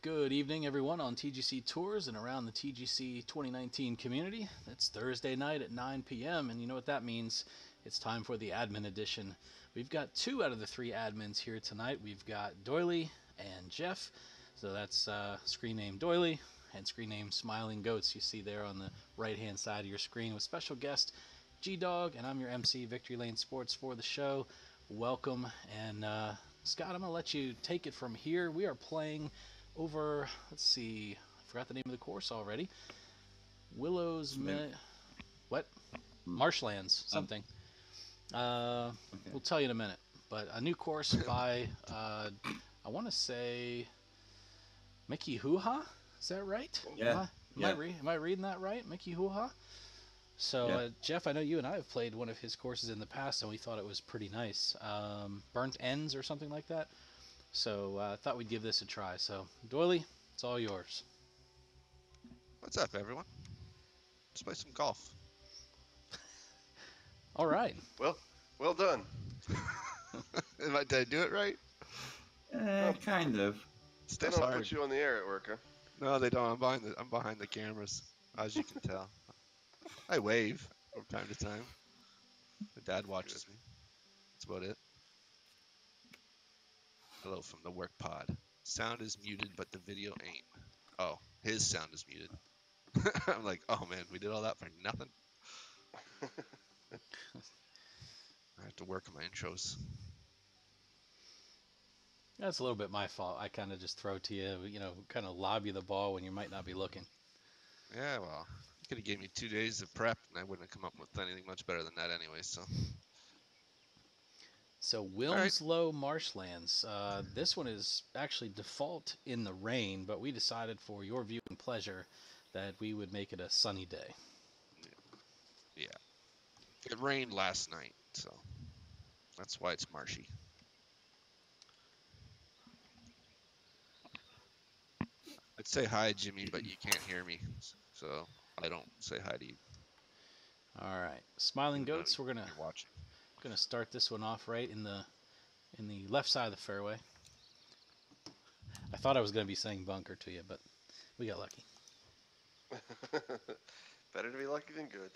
Good evening, everyone on TGC Tours and around the TGC 2019 community. It's Thursday night at 9 p.m., and you know what that means. It's time for the Admin Edition. We've got two out of the three admins here tonight. We've got Doily and Jeff. So that's screen name Doily and screen name Smiling Goats you see there on the right-hand side of your screen with special guest G-Dog, and I'm your MC, Victory Lane Sports, for the show. Welcome, and Scott, I'm going to let you take it from here. We are playing over, let's see, I forgot the name of the course already. What? Marshlands, something. Okay. We'll tell you in a minute. But a new course by, I want to say, Mickey Hoo-Ha? Is that right? Yeah. Am I reading that right? Mickey Hoo-Ha? So, Jeff, I know you and I have played one of his courses in the past, and we thought it was pretty nice. Burnt Ends or something like that. So I thought we'd give this a try. So, Doily, it's all yours. What's up, everyone? Let's play some golf. All right. Well done. Did I do it right? Kind of. They don't put you on the air at work, huh? No, they don't. I'm behind the cameras, as you can tell. I wave from time to time. My dad watches me. That's about it. Hello from the work pod. Sound is muted, but the video ain't. Oh, his sound is muted. I'm like, oh man, we did all that for nothing. I have to work on my intros. That's a little bit my fault. I kind of just throw to you, kind of lob you the ball when you might not be looking. Yeah, well, you could have gave me 2 days of prep, and I wouldn't have come up with anything much better than that anyway, so... So, Wilmslow Marshlands. This one is actually default in the rain, but we decided for your viewing pleasure that we would make it a sunny day. Yeah. It rained last night, so that's why it's marshy. I'd say hi, Jimmy, but you can't hear me, so I don't say hi to you. All right. Smiling Goats, we're going to... watching. Gonna start this one off right in the left side of the fairway. I thought I was gonna be saying bunker to you, but we got lucky. Better to be lucky than good.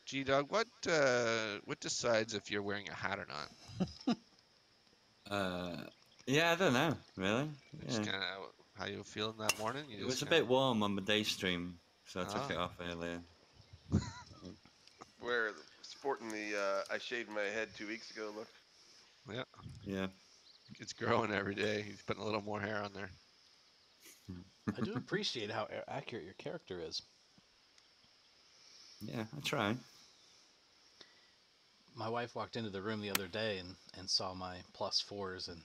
G-Dog, what decides if you're wearing a hat or not? Yeah, I don't know, really. Just kind of how you were feeling that morning? It was a bit warm on the day stream, so I took it off earlier. Where sporting the I shaved my head 2 weeks ago look. Yeah. Yeah. It's growing every day. He's putting a little more hair on there. I do appreciate how accurate your character is. Yeah, I try. My wife walked into the room the other day and saw my +4s, and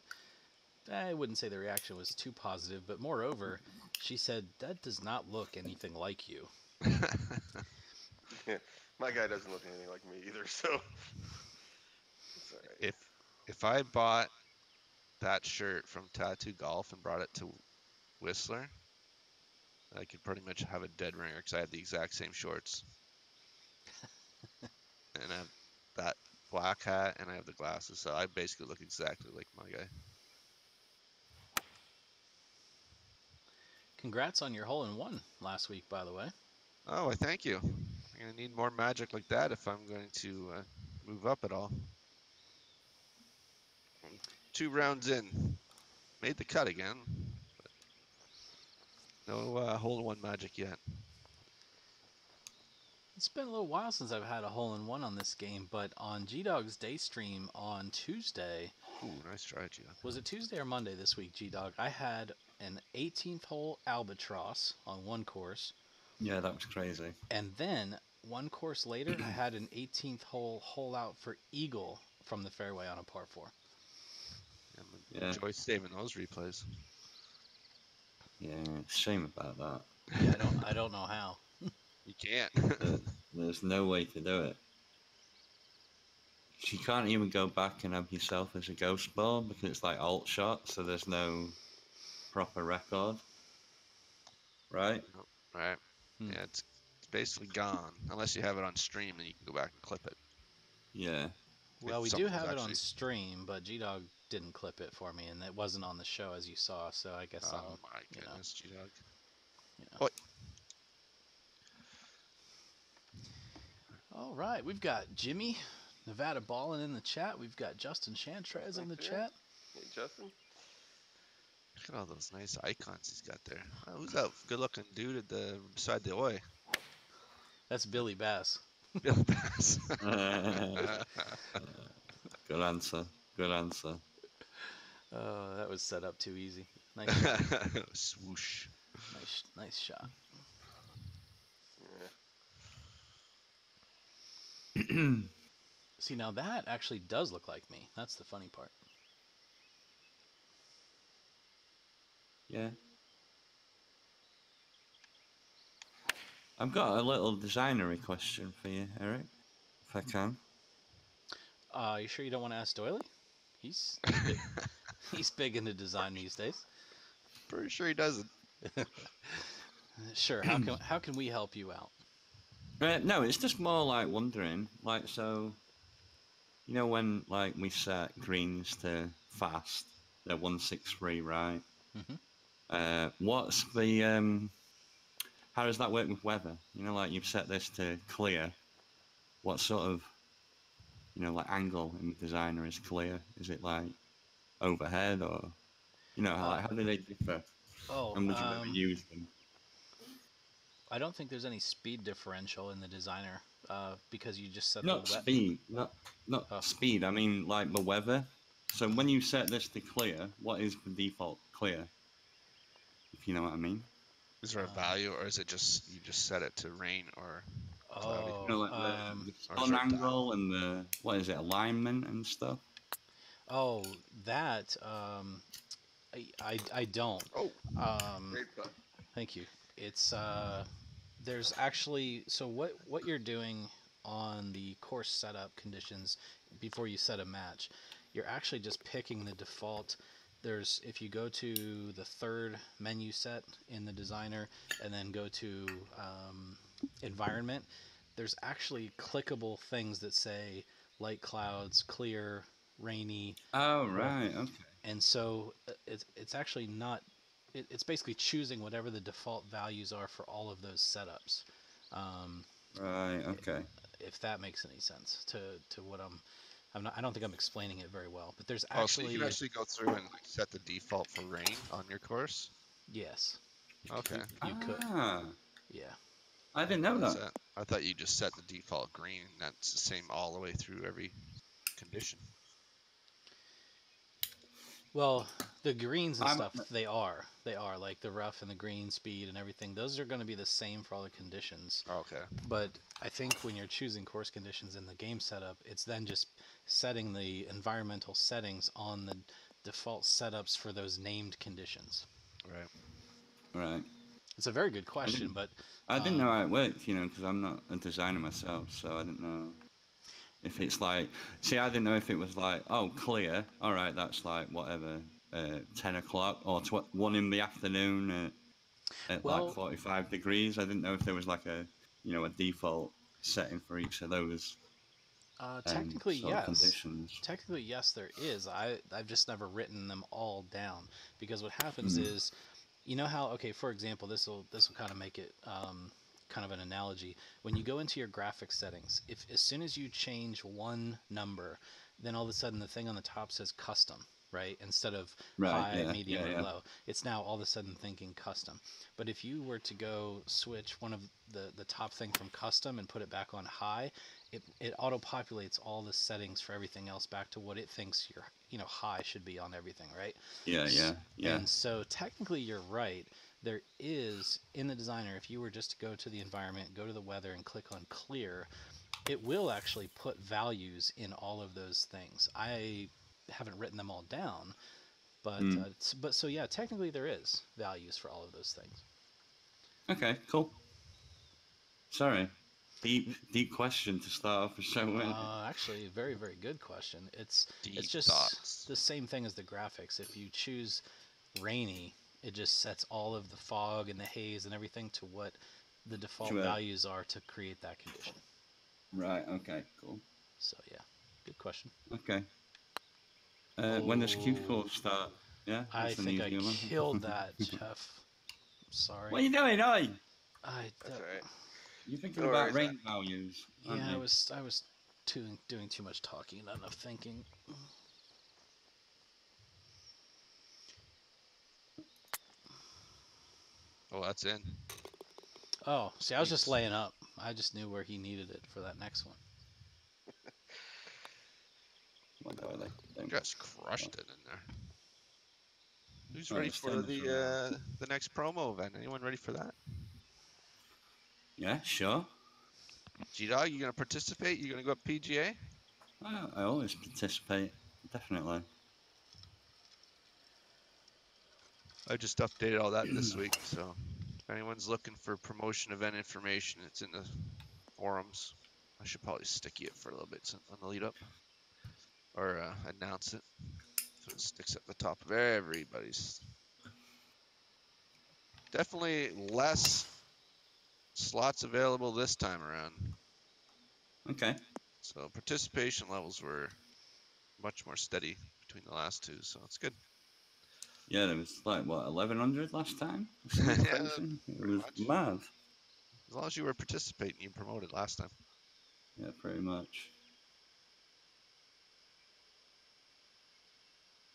I wouldn't say the reaction was too positive, but moreover, she said, that does not look anything like you. Yeah, my guy doesn't look anything like me either, so it's all right. If I bought that shirt from Tattoo Golf and brought it to Whistler, I could pretty much have a dead ringer because I have the exact same shorts. And I have that black hat and I have the glasses, so I basically look exactly like my guy. Congrats on your hole-in-one last week, by the way. Oh, I thank you. I'm going to need more magic like that if I'm going to move up at all. 2 rounds in. Made the cut again. But no hole-in-one magic yet. It's been a little while since I've had a hole-in-one on this game, but on G-Dog's day stream on Tuesday... Ooh, nice try, G-Dog. Was it Tuesday or Monday this week, G-Dog? I had an 18th hole albatross on one course. Yeah, that was crazy. And then, one course later, I had an 18th hole out for eagle from the fairway on a par 4. Yeah. Enjoy saving those replays. Yeah, it's a shame about that. Yeah, I don't know how. You can't. There's no way to do it. You can't even go back and have yourself as a ghost ball because it's like alt shot, so there's no proper record. Right? Right. Yeah, it's basically gone. Unless you have it on stream and you can go back and clip it. Yeah. Well, we do have it on stream, but G-Dog didn't clip it for me, and it wasn't on the show as you saw. So I guess Oh my you know, goodness, G-Dog. you know. Oi. All right, we've got Jimmy, Nevada Ballin in the chat. We've got Justin Chantrez in the Thanks, chat. Hey, Justin. Look at all those nice icons he's got there. Oh, who's that good-looking dude at the beside the oi? That's Billy Bass. Bill Bass. Good answer. Good answer. Oh, that was set up too easy. Nice shot. Swoosh. Nice shot. Yeah. See, now that actually does look like me. That's the funny part. Yeah. I've got a little designery question for you, Eric, if I can. You sure you don't want to ask Doily? He's big, he's big into design these days. Pretty sure he doesn't. Sure. How can we help you out? No, it's just more like wondering, like, so, you know, when like we set greens to fast, they're 163, right? What's the how does that work with weather? You know, like you've set this to clear. What sort of, you know, like angle in the designer is clear? Is it like overhead or, you know, like how do they differ? And would you ever use them? I don't think there's any speed differential in the designer because you just set Not the wet. speed, not speed. I mean like the weather. So when you set this to clear, what is the default clear? If you know what I mean. Is there a value, or is it just you just set it to rain or cloudy? You know, like the sun angle and the what is it, alignment and stuff. Oh, that I don't. Oh, Great putt. Thank you. It's there's actually so what you're doing on the course setup conditions before you set a match, you're actually just picking the default. There's if you go to the third menu set in the designer and then go to environment, there's actually clickable things that say light clouds, clear, rainy. Oh right, okay. And so it's actually not. It's basically choosing whatever the default values are for all of those setups. Right, okay. If that makes any sense to what I'm not. I don't think I'm explaining it very well. But there's oh, so you actually can actually go through and like set the default for rain on your course. yes. Okay, You could. Yeah. I didn't know that's that. it. I thought you just set the default green. That's the same all the way through every condition. Well, the greens and I'm- stuff, they are like the rough and the green speed and everything. Those are going to be the same for all the conditions. Okay. But I think when you're choosing course conditions in the game setup, it's then just setting the environmental settings on the default setups for those named conditions. Right. Right. It's a very good question, but I didn't know how it worked, you know, because I'm not a designer myself, so I didn't know if it's like. See, I didn't know if it was like, oh, clear. All right, that's like whatever, 10 o'clock or 1 in the afternoon at Well- like 45 degrees. I didn't know if there was like a, you know, a default setting for each of those. technically, sort of yes. conditions. Technically, yes, there is. I've just never written them all down because what happens is, you know how for example, this will kind of make it kind of an analogy. When you go into your graphics settings, if as soon as you change one number, then all of a sudden the thing on the top says custom, right? Instead of Right, high, yeah, medium, yeah, or yeah. low. It's now all of a sudden thinking custom. But if you were to go switch one of the top thing from custom and put it back on high, it auto populates all the settings for everything else back to what it thinks your high should be on everything, right? Yeah. And so technically you're right. There is in the designer, if you were just to go to the environment, go to the weather and click on clear, it will actually put values in all of those things. I haven't written them all down, but but so yeah, technically there is values for all of those things. Okay, cool. Sorry. Deep question to start off with so many. Actually, very very good question. It's Deep just thoughts. the same thing as the graphics. If you choose rainy, it just sets all of the fog and the haze and everything to what the default Sure. values are to create that condition. Right, okay, cool. So yeah, good question. Okay. When does Q Oh, course start? Yeah, I that's the think New I Zealand. killed that, Jeff. I'm sorry. What are you doing, oi? That's alright. You're thinking No about worries. range values, aren't Yeah, I you? was doing too much talking, not enough thinking. Oh, that's in. Oh, see, I was just Sweet. laying up. I just knew where he needed it for that next one. What are they? Just crushed it in there. Who's Oh, ready it's for Thames around. the next promo event? Anyone ready for that? Yeah, sure. G-Dog, you gonna participate? You gonna go up PGA? I always participate, definitely. I just updated all that this week, so if anyone's looking for promotion event information, it's in the forums. I should probably sticky it for a little bit on the lead up, or announce it so it sticks at the top of everybody's. Definitely less slots available this time around, Okay. so participation levels were much more steady between the last two, so it's good. Yeah, there was like, what, 1,100 last time? Yeah, Something crazy? It pretty was much. mad. As long as you were participating, you promoted last time. Yeah, pretty much.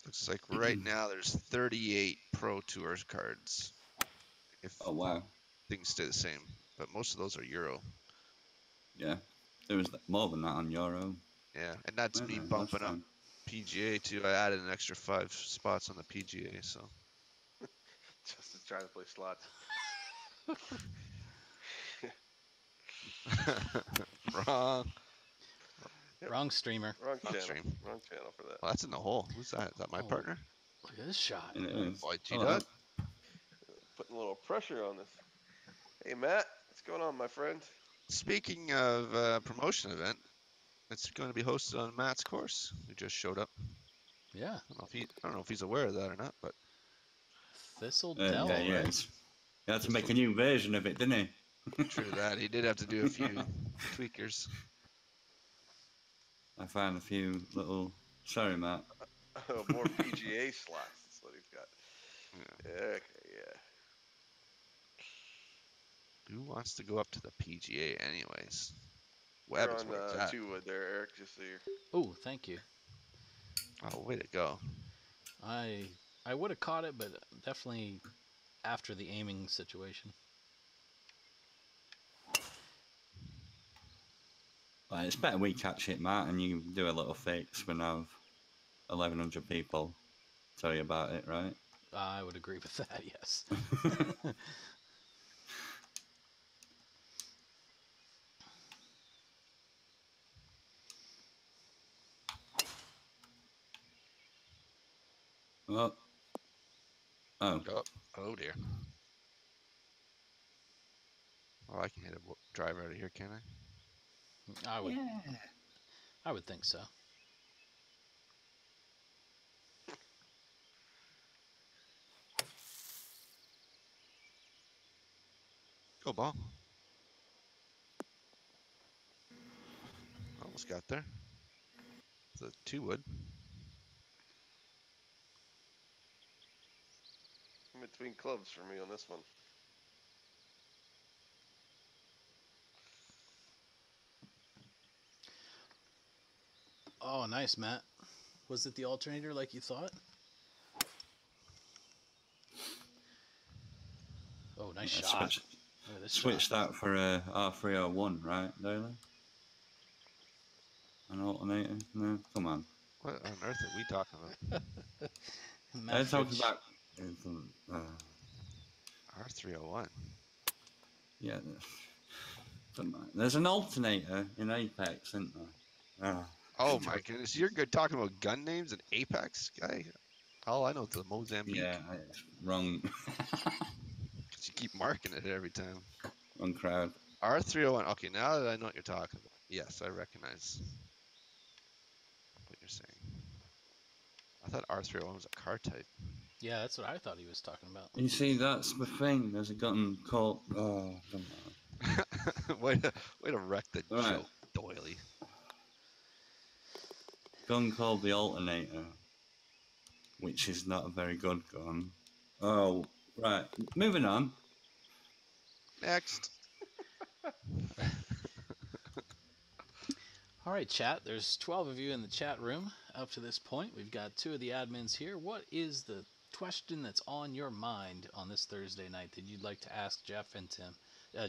Looks like right now there's 38 Pro Tours cards. If Oh, wow. things stay the same, but most of those are Euro. Yeah. There was more than that on Euro. Yeah, and that's me Last bumping up time. PGA too. I added an extra 5 spots on the PGA, so. Just to try to play slots. Wrong. Yep. Wrong streamer. Wrong Wrong channel. stream. Wrong channel for that. Well, that's in the hole. Who's that? Is that my Oh. partner? Look at this shot. And it is. Boy, Oh, G-Dog. Putting a little pressure on this. Hey Matt, what's going on, my friend? Speaking of promotion event, it's going to be hosted on Matt's course, who just showed up. Yeah. I don't know if he's aware of that or not, but Thistle Dell, yeah, yeah. right? He had to make a new version of it, didn't he? true that. He did have to do a few tweakers. I found a few little. Sorry, Matt. More PGA slots. That's what he's got. Yeah. Okay, yeah. Who wants to go up to the PGA anyways? You're Webb is on where it's at. 2 wood there, Eric, just so you're. Oh, thank you. Oh, way to go. I would have caught it, but definitely after the aiming situation. Well, it's better we catch it, Matt, and you do a little fix when I have 1,100 people tell you about it, right? I would agree with that, yes. Well, oh, Oh dear. Oh, I can hit a drive out of here, can I? I would think so. Go ball. Almost got there. It's a 2 wood. In between clubs for me on this one. Oh, nice, Matt. Was it the alternator like you thought? Oh, nice shot. Look at this switch shot. that for a R301, right, Daly? An alternator? No, come on. What on earth are we talking about? They're talking Message. about. R301. Yeah, come on. There's an alternator in Apex, isn't there? Oh my goodness, you're good talking about gun names and Apex guy? All I know is the Mozambique. Yeah, wrong. Because you keep marking it every time. Wrong crowd. R301. Okay, now that I know what you're talking about. Yes, I recognize what you're saying. I thought R301 was a car type. Yeah, that's what I thought he was talking about. You see, that's the thing. There's a gun called. Oh, come on. way to wreck the Right. joke, doily. Gun called the alternator. which is not a very good gun. Oh, right. Moving on. Next. All right, chat. There's 12 of you in the chat room up to this point. We've got 2 of the admins here. What is the question that's on your mind on this Thursday night that you'd like to ask Jeff and Tim?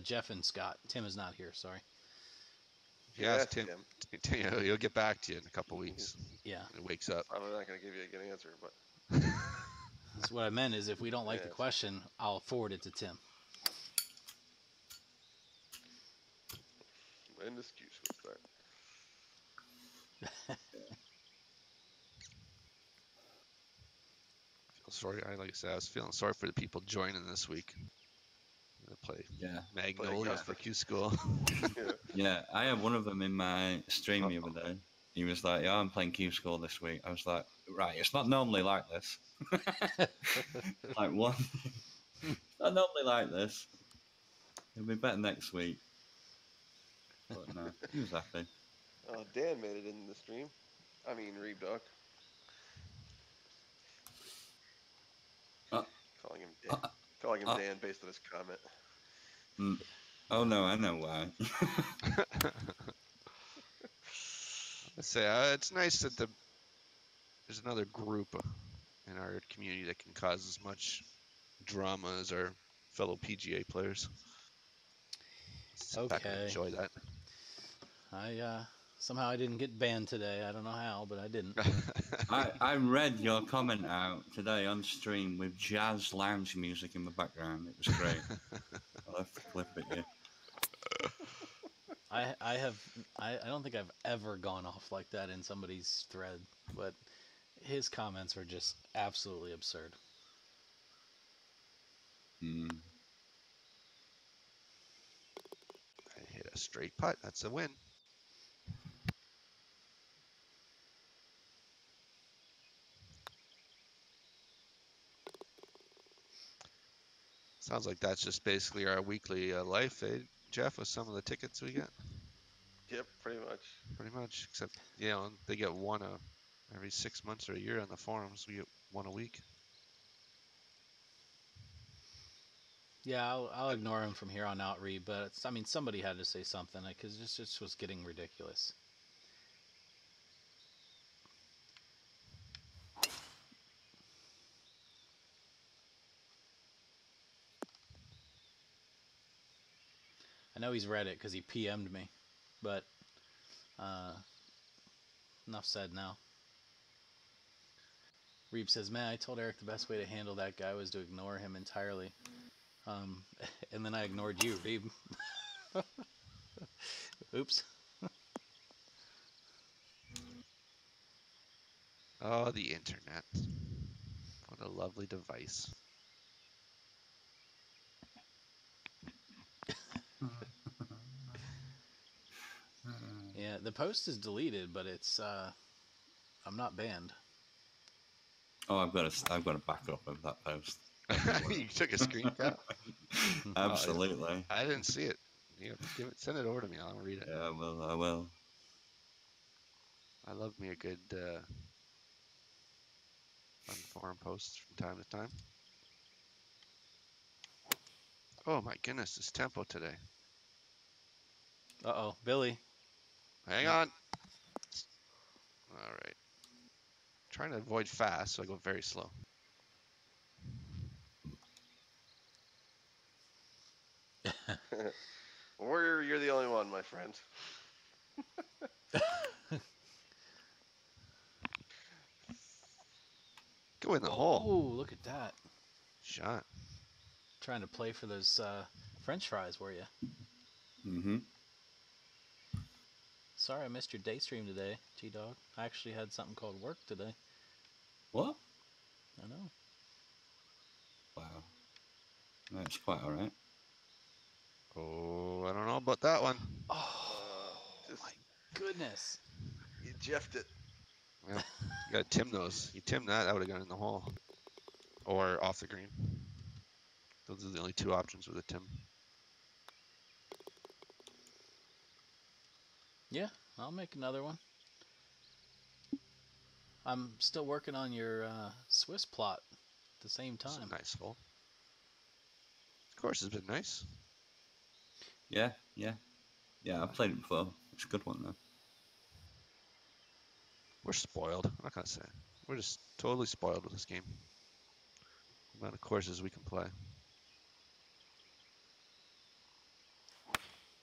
Jeff and Scott. Tim is not here. Sorry. If you ask Tim, he'll get back to you in a couple weeks. Yeah. When he wakes up. Probably not going to give you a good answer, but That's what I meant is if we don't like the question, I'll forward it to Tim. an excuse will start. Sorry, like I said, I was feeling sorry for the people joining this week. I'm gonna play Magnolia for Q School. Yeah, I had one of them in my stream the other day. He was like, "Yeah, I'm playing Q School this week." I was like, "Right, it's not normally like this." Like what? Not normally like this. It'll be better next week. But no, he was happy. Dan made it in the stream. I mean, Reeb Dog. Calling him Dan. Calling him Dan based on his comment. Oh no, I know why. I say it's nice that there's another group in our community that can cause as much drama as our fellow PGA players. Sit back and enjoy that. Somehow I didn't get banned today. I don't know how, but I didn't. I read your comment out today on stream with jazz lounge music in the background. It was great. I'll have to clip it, yeah. I don't think I've ever gone off like that in somebody's thread, but his comments were just absolutely absurd. I hit a straight putt. That's a win. Sounds like that's just basically our weekly life, eh, Jeff, with some of the tickets we get? Yep, pretty much. Pretty much, except, they get one every 6 months or a year on the forums. We get one a week. Yeah, I'll ignore him from here on out, Reed, but somebody had to say something because this just was getting ridiculous. I know he's read it because he PM'd me, but enough said now. Reeb says, "Man, I told Eric the best way to handle that guy was to ignore him entirely. And then I ignored you, Reeb." Oops. Oh, the internet. What a lovely device. Yeah, the post is deleted, but it's I'm not banned. Oh, I've got a backup of that post. You took a screen cap? Absolutely. I didn't see it. Send it over to me. I'll read it. Yeah, I will. I love me a good fun forum post from time to time. Oh my goodness, this tempo today. Uh-oh, Billy. Hang on. All right. Trying to avoid fast, so I go very slow. Warrior, you're the only one, my friend. Go in the hole. Oh, look at that. Shot. Trying to play for those French fries, were you? Mm-hmm. Sorry I missed your day stream today, T-Dog. I actually had something called work today. What? I know. Wow. That's quite all right. Oh, I don't know about that one. Oh, my goodness. You jeffed it. Yeah, you gotta tim those. You tim that, that would have gone in the hole. Or off the green. Those are the only two options with a tim. Yeah, I'll make another one. I'm still working on your Swiss plot at the same It's a time. nice hole. Of course, it's been nice. Yeah, yeah. Yeah, I've played it before. It's a good one, though. We're spoiled. I'm not gonna say. We're just totally spoiled with this game. The amount of courses we can play.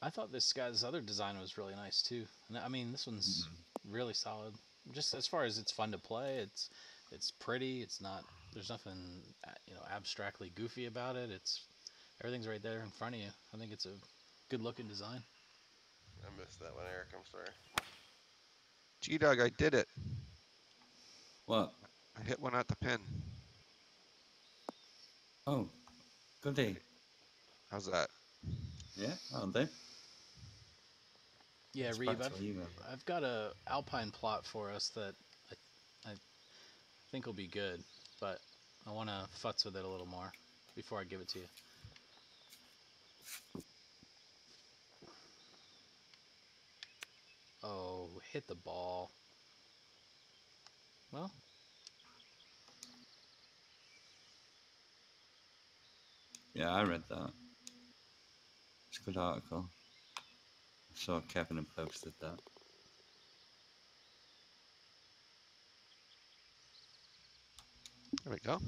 I thought this guy's other design was really nice too. And I mean, this one's really solid. Just as far as it's fun to play, it's pretty. It's not. There's nothing abstractly goofy about it. Everything's right there in front of you. I think it's a good looking design. I missed that one, Eric. I'm sorry. G-Dog, I did it. What? I hit one at the pin. Oh, goody. How's that? Yeah, that'll do. Yeah, It's Reeb, back to you, then. I've got a Alpine plot for us that I think will be good, but I want to futz with it a little more before I give it to you. Oh, hit the ball. Well, Yeah, I read that. It's a good article. I saw Kevin had posted that. There we go.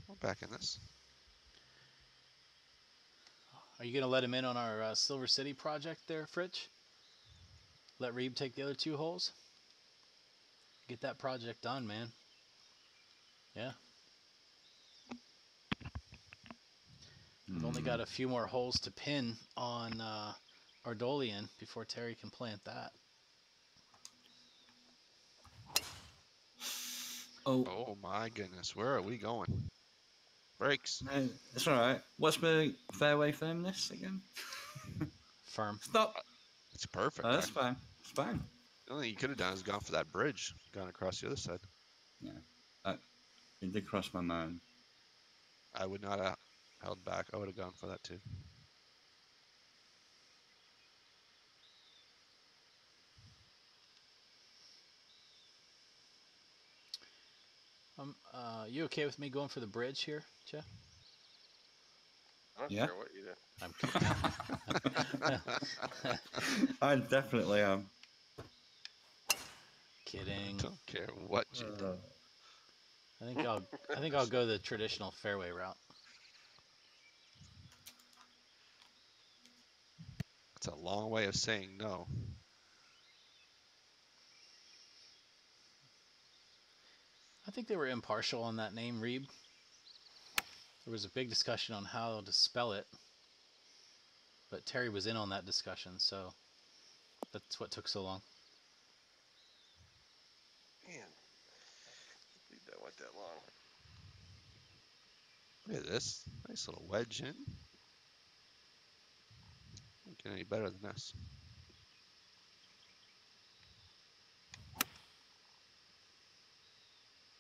We're back in this. are you going to let him in on our Silver City project there, Fritch? Let Reeb take the other 2 holes? Get that project done, man. Yeah. We've only got a few more holes to pin on Ardolian before Terry can plant that. Oh my goodness, where are we going? Brakes. No, it's alright. What's my fairway firmness again? Firm. Stop! It's perfect. Oh, that's fine. It's fine. The only thing you could have done is gone for that bridge, gone across the other side. Yeah. It did cross my mind. I would not have held back. I would have gone for that too. You okay with me going for the bridge here, Jeff? I don't Yeah. care what you do. I'm I definitely am. kidding. Don't care what you do. I think I'll go the traditional fairway route. It's a long way of saying no. I think they were impartial on that name, Reeb. There was a big discussion on how to spell it, but Terry was in on that discussion, so that's what took so long. Man, I think that went that long. Look at this. Nice little wedge in. Don't get any better than this.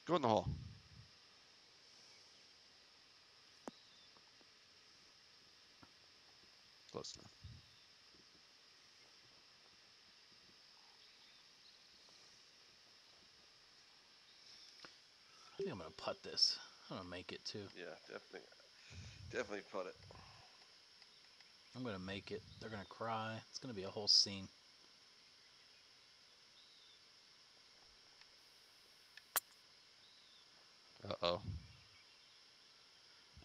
Go in the hole. Close enough. I think I'm gonna putt this. I'm gonna make it too. Yeah, definitely put it. I'm gonna make it. They're gonna cry. It's gonna be a whole scene. Uh-oh.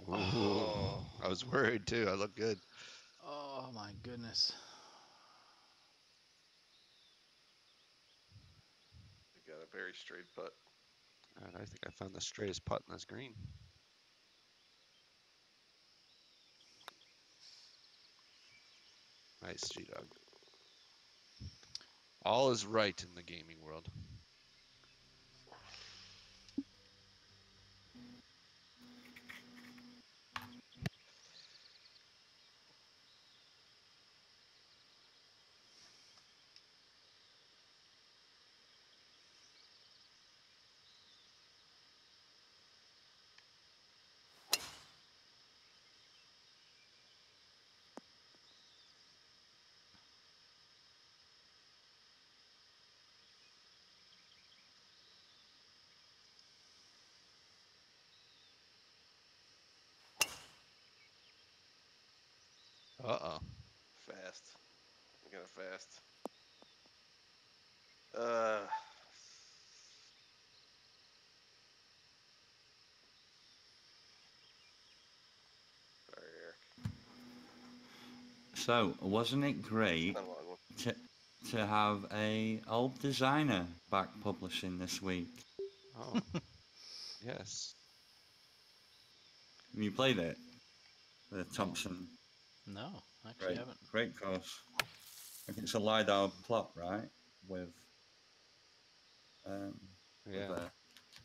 Oh. I was worried too. I look good. Oh my goodness. You got a very straight putt. And I think I found the straightest putt in this green. Nice, G-Dog. All is right in the gaming world. Uh-oh. Fast. I'm gonna fast. Uh. Sorry, Eric. So, wasn't it great Not a long one. to have a old designer back publishing this week? Oh. Yes. You played it? The Oh. Thompson. No, actually haven't. Great course. I think it's a LiDAR plot, right? With Yeah. a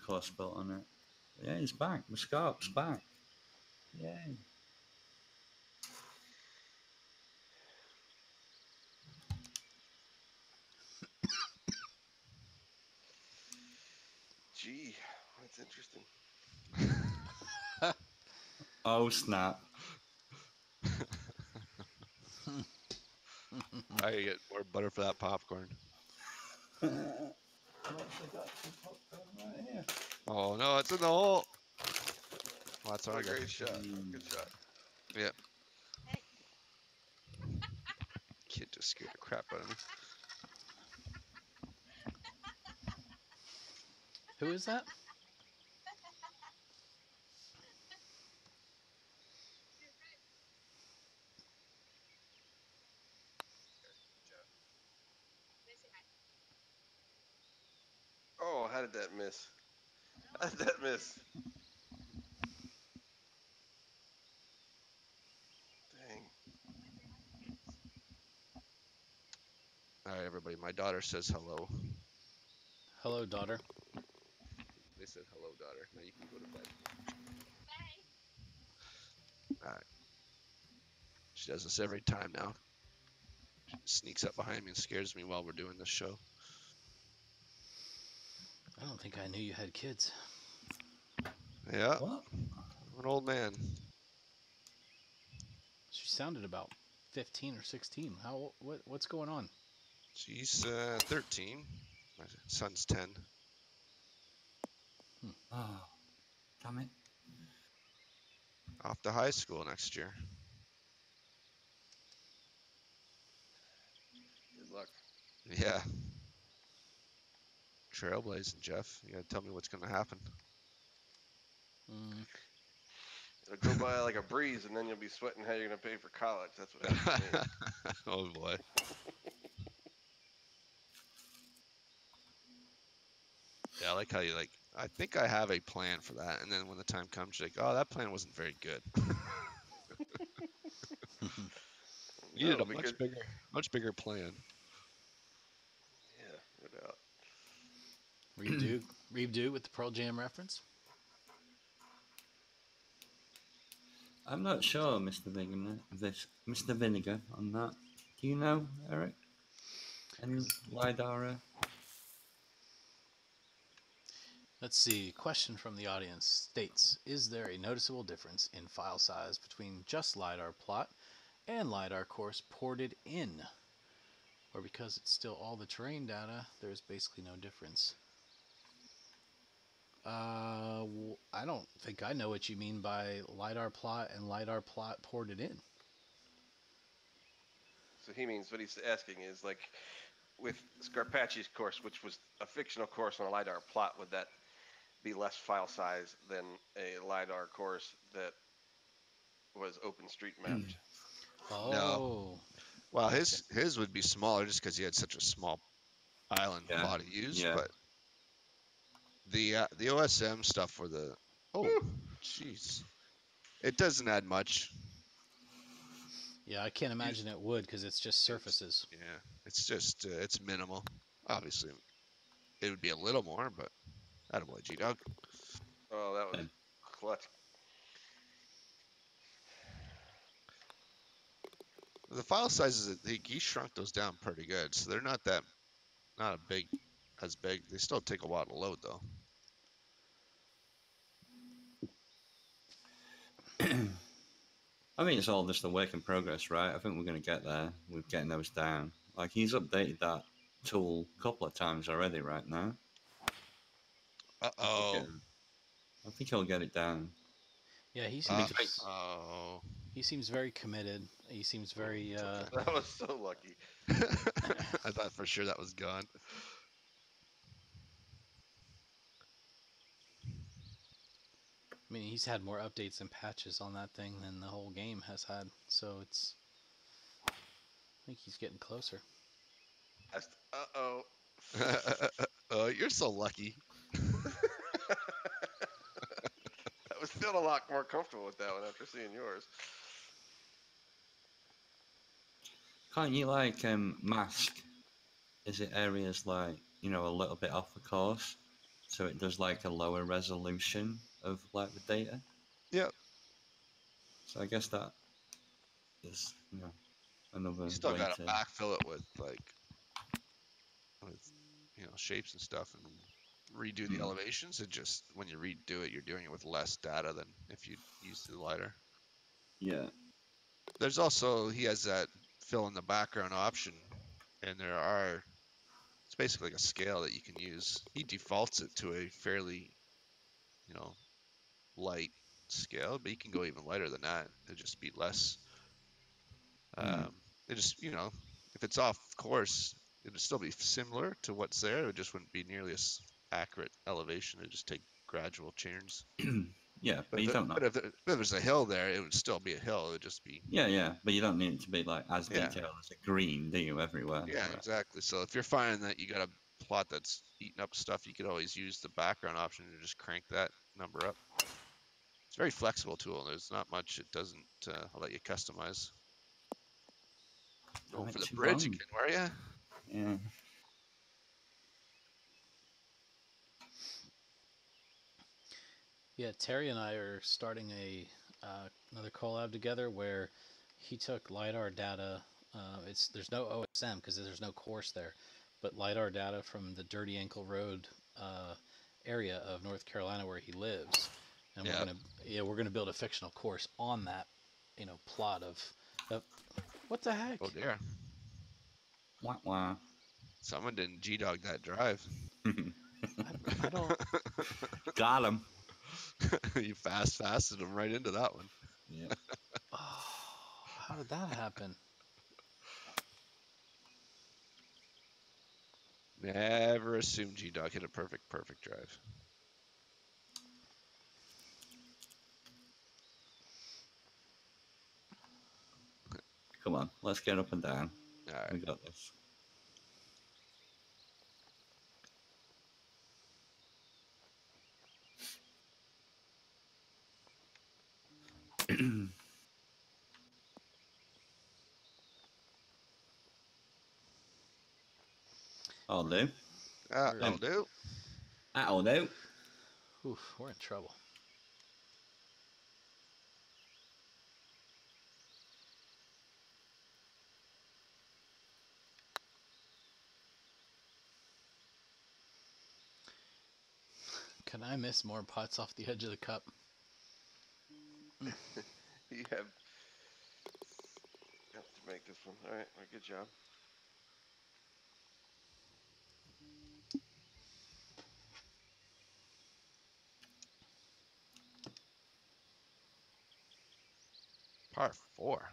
course built on it. Yeah, he's back. Muscat's back. Yay. Gee, that's interesting. Oh, snap. I gotta get more butter for that popcorn. I've actually got some popcorn right here. Oh no, it's in the hole. Well, that's what I What a got. great shot. Good shot. Yeah. Kid just scared the crap out of me. Who is that? Oh, how did that miss? How did that miss? Dang. All right, everybody. My daughter says hello. Hello, daughter. They said hello, daughter. Now you can go to bed. Bye. All right. She does this every time now. She sneaks up behind me and scares me while we're doing this show. I don't think I knew you had kids. Yeah. What? I'm an old man. She sounded about 15 or 16. What's going on? She's 13. My son's 10. Oh, damn it. Off to high school next year. Good luck. Yeah. Trailblazing, Jeff. You gotta tell me what's gonna happen. It'll go by like a breeze, and then you'll be sweating how you're gonna pay for college. That's what happens to me. Oh boy. Yeah, I like how you I think I have a plan for that, and then when the time comes, you're like, oh, that plan wasn't very good. You No, did a because much bigger plan. yeah, no doubt. Redo with the Pearl Jam reference. I'm not sure, Mr. Vinegar, on that. Do you know, Eric? Any LiDAR? Let's see. Question from the audience states: is there a noticeable difference in file size between just LiDAR plot and LiDAR course ported in? Or because it's still all the terrain data, there's basically no difference? I don't think I know what you mean by LiDAR plot and LiDAR plot ported in. So he means what he's asking is like with Scarpacci's course, which was a fictional course on a LiDAR plot, would that be less file size than a LiDAR course that was OpenStreetMapped? Oh. No. Well, his would be smaller just because he had such a small island plot to use, Yeah. but the OSM stuff for the jeez, it doesn't add much. Yeah, I can't imagine it would because it's just surfaces. Yeah, it's just it's minimal. Obviously, it would be a little more, but attaboy, G-Dog. Oh, that was clutch. The file sizes, he shrunk those down pretty good, so they're not as big. They still take a while to load though. I mean, it's all just a work in progress, right? I think we're going to get there with getting those down. Like, he's updated that tool a couple of times already right now. Uh-oh. I think he'll get it down. Yeah, he seems very committed. He seems very. It's okay. That was so lucky. I thought for sure that was gone. I mean, he's had more updates and patches on that thing than the whole game has had. So it's. I think he's getting closer. Uh-oh. Oh, you're so lucky. I was feeling a lot more comfortable with that one after seeing yours. Can't you like mask? Is it areas like a little bit off the course, so it does like a lower resolution of like the data? Yep. So I guess that is another You still way gotta to. backfill it with shapes and stuff and redo the elevations. It just when you redo it, you're doing it with less data than if you use the LiDAR. Yeah. There's also he has that fill in the background option, and it's basically like a scale that you can use. He defaults it to a fairly light scale, but you can go even lighter than that. It'd just be less. It just if it's off course, it'd still be similar to what's there. It just wouldn't be nearly as accurate elevation. It'd just take gradual changes. Yeah, but But you don't know. if there's a hill there, it would still be a hill. It would just be Yeah, but you don't need it to be like as Yeah. detailed as a green, do you, everywhere? Yeah, Right. exactly. So if you're finding that you got a plot that's eating up stuff, you could always use the background option to just crank that number up. It's a very flexible tool. There's not much it doesn't let you customize. Going for the bridge again, were you? Yeah. Yeah, Terry and I are starting another collab together where he took lidar data. There's no OSM because there's no course there, but lidar data from the Dirty Ankle Road area of North Carolina where he lives, and we're gonna build a fictional course on that, plot of what the heck? Oh dear. Wah, wah. Someone didn't G-Dog that drive. I don't. Got him. You fasted him right into that one. Yeah. Oh, how did that happen? Never assume G-Dog hit a perfect drive. Come on, let's get up and down. All right. We got this. I'll do. That'll do. That'll do. Oof, we're in trouble. Can I miss more putts off the edge of the cup? You have to make this one. All right, good job. Par 4.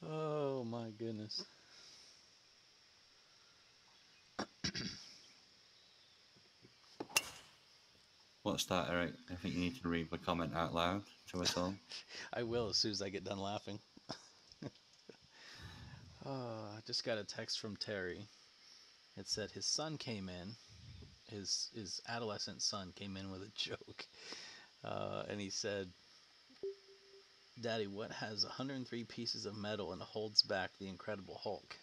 Oh my goodness. What's that, Eric? I think you need to read the comment out loud to us all. I will as soon as I get done laughing. I just got a text from Terry. It said his son came in, his adolescent son came in with a joke, and he said, "Daddy, what has 103 pieces of metal and holds back the Incredible Hulk?"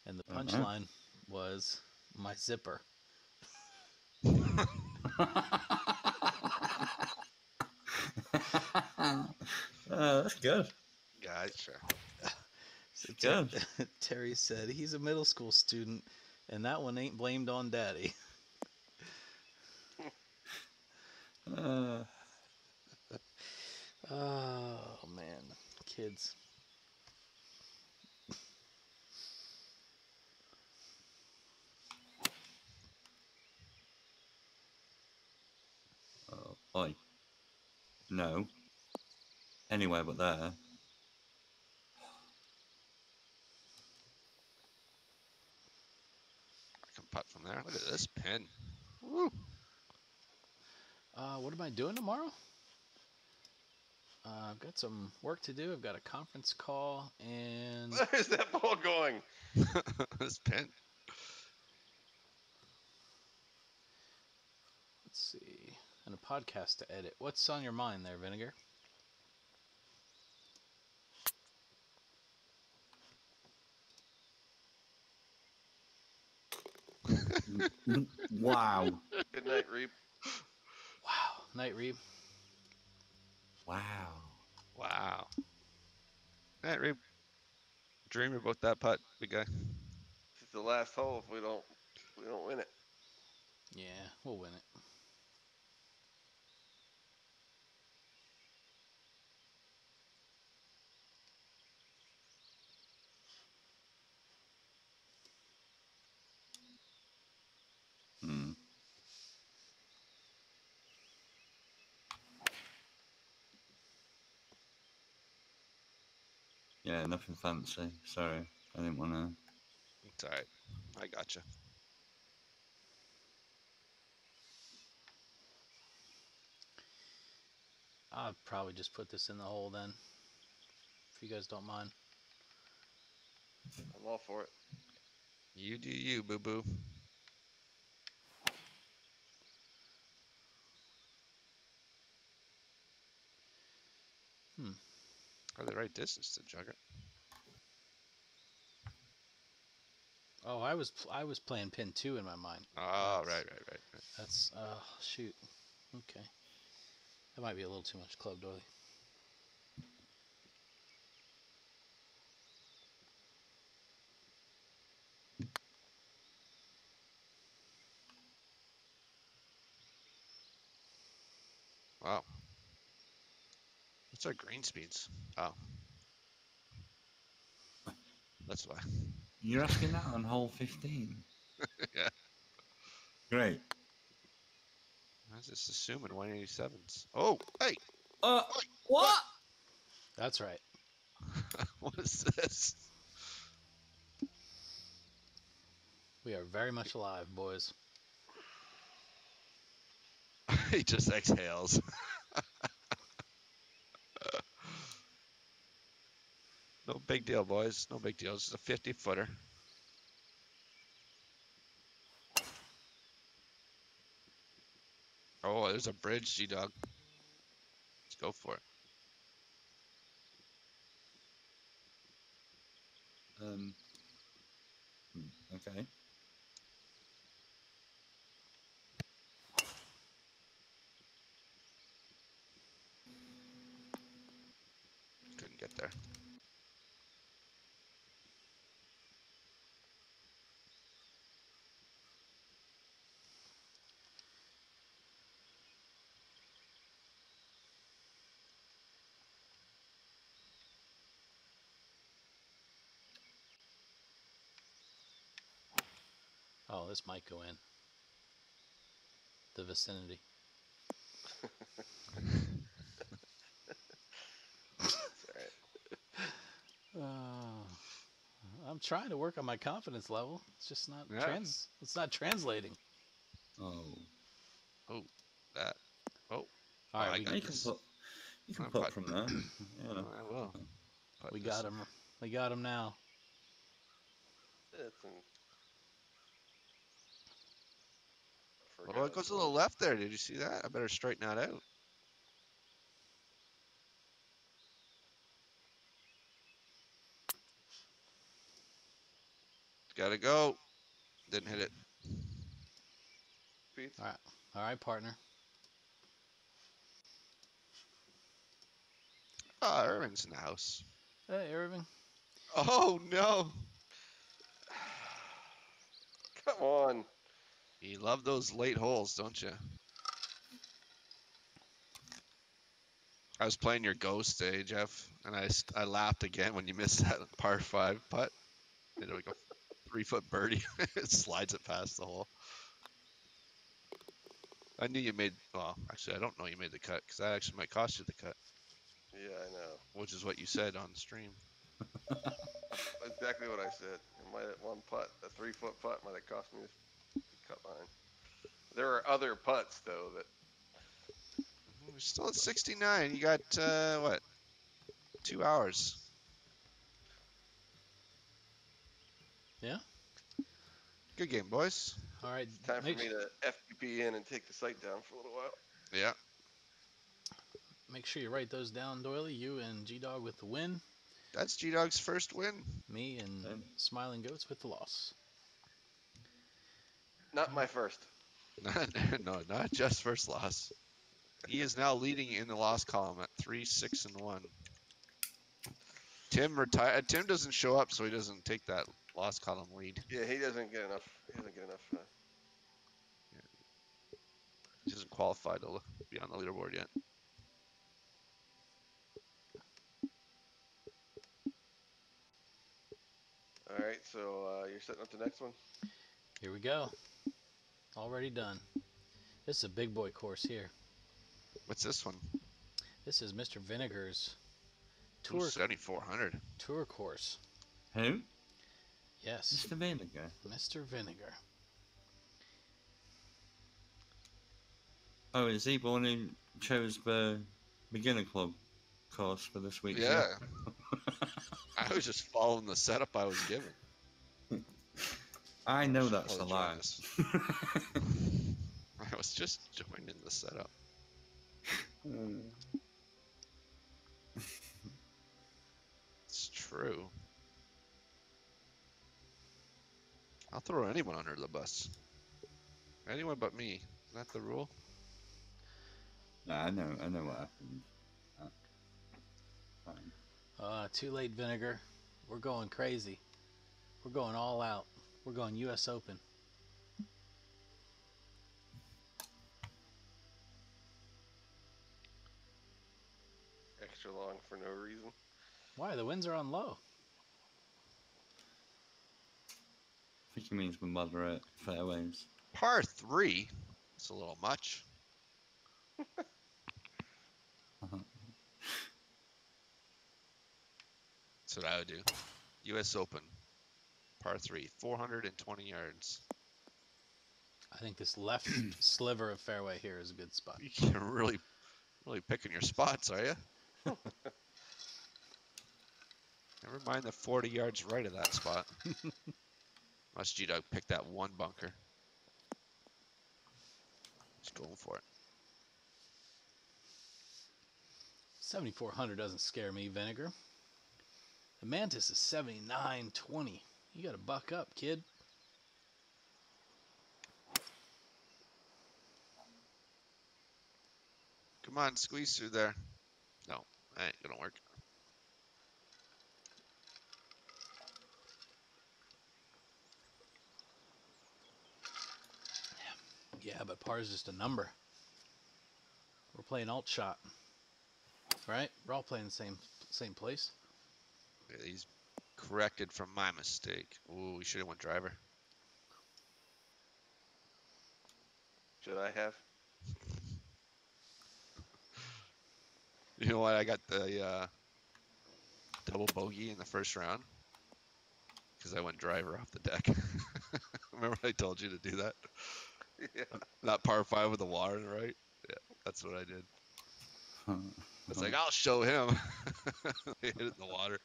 And the punchline was my zipper. That's good. Gotcha. So Good. Terry said he's a middle school student, and that one ain't blamed on Daddy. kids. Oh, oi. No. Anywhere but there. I can putt from there. Look at this pin. Woo. What am I doing tomorrow? I've got some work to do. I've got a conference call and Where's that ball going? This pin. let's see, and a podcast to edit. What's on your mind there, Vinegar? Wow. Good night, Reap. Wow. Night, Reeb. Wow. Wow. All right, Reeb. Dream about that putt, big guy. It's the last hole if we don't win it. Yeah, we'll win it. Hmm. Yeah, nothing fancy. Sorry, I didn't want to. It's all right. I gotcha. I'll probably just put this in the hole then, if you guys don't mind. I'm all for it. You do you, boo boo. Probably the right distance to jug it. Oh, I was playing pin 2 in my mind. Oh, That's- right. That's shoot. Okay, that might be a little too much club doily. Wow. What's our green speeds? Oh. That's why. You're asking that on hole 15. Yeah. Great. I was just assuming 187s. Oh, hey! What? That's right. What is this? We are very much alive, boys. He just exhales. No big deal, boys. No big deal. It's a 50-footer. Oh, there's a bridge, G-Dog. Let's go for it. Okay. Couldn't get there. Oh, this might go in. The vicinity. It's all right. I'm trying to work on my confidence level. It's just not Yeah. It's not translating. Oh. Oh, that. Oh. All right, I we got You can this. put. You can I'm put putt- from there. You know. I will. Putt we this. got him. We got him now. It's an... Oh, it goes to the left there. Did you see that? I better straighten that out. Gotta go. Didn't hit it. Beats. All right, partner. Oh, Irvin's in the house. Hey, Irving. Oh, no. Come on. You love those late holes, don't you? I was playing your ghost, Jeff, and I laughed again when you missed that par 5 putt. Did like a 3-foot birdie. It slides it past the hole. I knew you made. Well, actually, I don't know you made the cut because that actually might cost you the cut, Yeah, I know. which is what you said on the stream. Exactly what I said. It might have one putt, a 3-foot putt, might have cost me the cut line. There are other putts though that. We're still at 69. You got what? 2 hours. Yeah. Good game, boys. All right. It's time for me to FPP in and take the site down for a little while. Yeah. Make sure you write those down, Doily. You and G Dog with the win. That's G Dog's first win. Me and Smiling Goats with the loss. Not my first. No, not just first loss. He is now leading in the loss column at 3-6-1. Tim retired. Tim doesn't show up, so he doesn't take that loss column lead. Yeah, he doesn't get enough. He doesn't get enough. He doesn't qualify to be on the leaderboard yet. All right, so you're setting up the next one. Here we go. Already done. This is a big boy course here. What's this one? This is Mr. Vinegar's Tour 7400. tour course. Who? Yes, Mr. Vinegar. Mr. Vinegar. Oh, is he the one who chose the beginner club course for this week? Yeah. I was just following the setup I was given. I know that's a lie. I was just joining the setup. It's true. I'll throw anyone under the bus. Anyone but me. Isn't that the rule? Nah, I know what happened. Fine. Too late, Vinegar. We're going crazy. We're going all out. We're going U.S. Open. Extra long for no reason. Why? The winds are on low. I think he means with moderate fairways. Par 3. It's a little much. That's what I would do. U.S. Open. Par 3. 420 yards. I think this left sliver of fairway here is a good spot. You're really picking your spots, are you? Never mind the 40 yards right of that spot. Unless G-Dog picked that one bunker. He's going for it. 7,400 doesn't scare me, Vinegar. The Mantis is 79.20. You got to buck up, kid. Come on, squeeze through there. No, that ain't gonna work. Yeah, but par is just a number. We're playing alt shot, right? We're all playing the same place. Yeah, he's corrected from my mistake. Ooh, we should have went driver. Should I have? You know what? I got the double bogey in the first round because I went driver off the deck. Remember I told you to do that? Yeah. Not par 5 with the water, right? Yeah, that's what I did. It's like, I'll show him. They hit it in the water.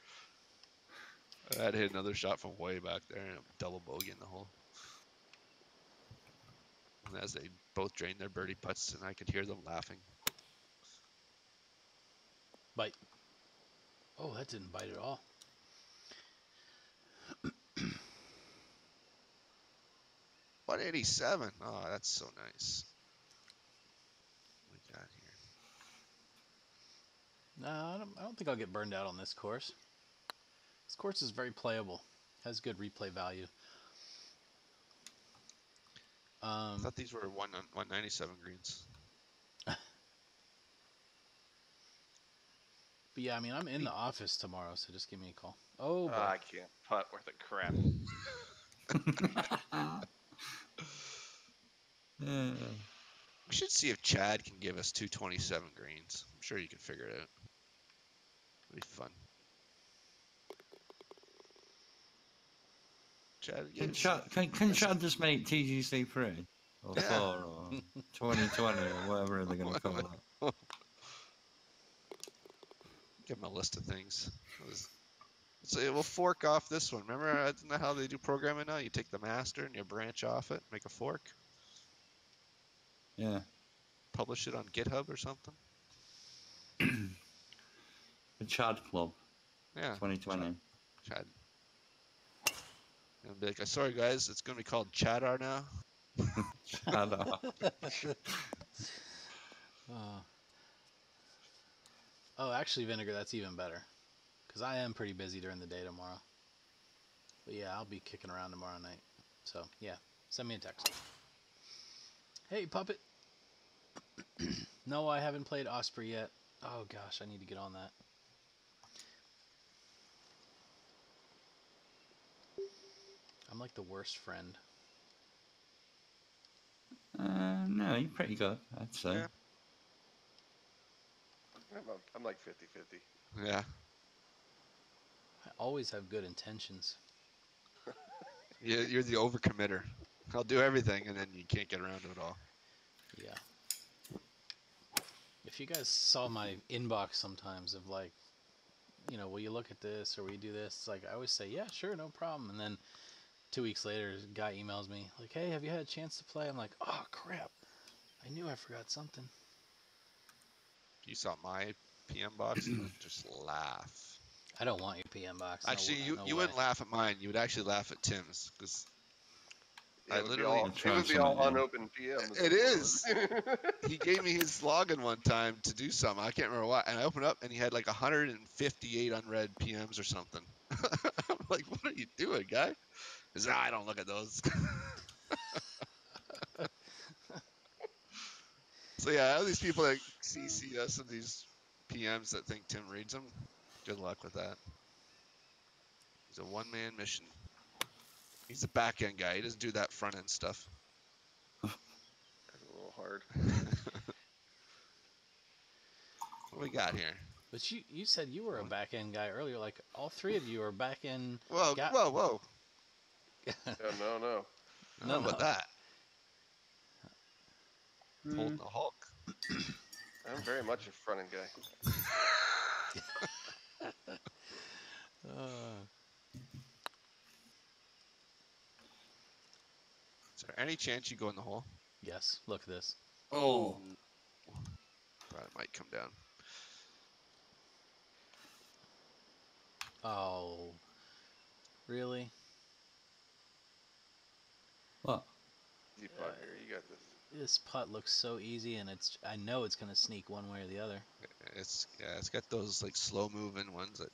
I had to hit another shot from way back there and a double bogey in the hole. And as they both drained their birdie putts, and I could hear them laughing. Bite. Oh, that didn't bite at all. 187. Oh, that's so nice. What we got here? No, I don't think I'll get burned out on this course. This course is very playable. Has good replay value. I thought these were 197 greens. But yeah, I mean, I'm in the office tomorrow, so just give me a call. Oh, boy. I can't putt worth a crap. We should see if Chad can give us 227 greens. I'm sure you can figure it out. It'll be fun. Chad, yeah, Can Chad just make TGC 3 or Yeah. 4 or 2020 or whatever they're going to call it? give him a list of things. So we'll fork off this one. Remember, isn't that how they do programming now? You take the master and you branch off it, make a fork, Yeah. publish it on GitHub or something. The Chad Club Yeah. 2020. Chad. And be like, sorry guys, it's gonna be called Chadar now. Chad. Oh, actually, Vinegar, that's even better. Because I am pretty busy during the day tomorrow. But yeah, I'll be kicking around tomorrow night. So, yeah, send me a text. Hey, Puppet. No, I haven't played Osprey yet. Oh, gosh, I need to get on that. I'm like the worst friend. No, you're pretty good, I'd say. Yeah. I'm like 50-50. Yeah. I always have good intentions. You're the overcommitter. I'll do everything and then you can't get around to it all. Yeah. If you guys saw my inbox sometimes of like, you know, will you look at this or will you do this? It's like I always say, yeah, sure, no problem. And then 2 weeks later, a guy emails me like, hey, have you had a chance to play? I'm like, oh, crap. I knew I forgot something. You saw my PM box, you would just laugh. I don't want your PM box. Actually, no you way. wouldn't laugh at mine. You would actually laugh at Tim's because Yeah, I it would be literally. all Yeah. unopened PMs. It is. He gave me his login one time to do something. I can't remember what. And I opened up and he had like 158 unread PMs or something. I'm like, what are you doing, guy? He's like, I don't look at those. So yeah, all these people that CC us in these PMs that think Tim reads them, good luck with that. He's a one-man mission. He's a back-end guy. He doesn't do that front-end stuff. That's a little hard. What do we got here? But you said you were a back end guy earlier. Like all three of you are back end. Whoa. No. I don't know about that. Holding the Hulk. I'm very much a front end guy. Is there any chance you go in the hole? Yes. Look at this. Oh. Thought it might come down. Oh. Really? What? Easy putt here. You got this. This putt looks so easy, and I know it's gonna sneak one way or the other. It's got those like slow moving ones that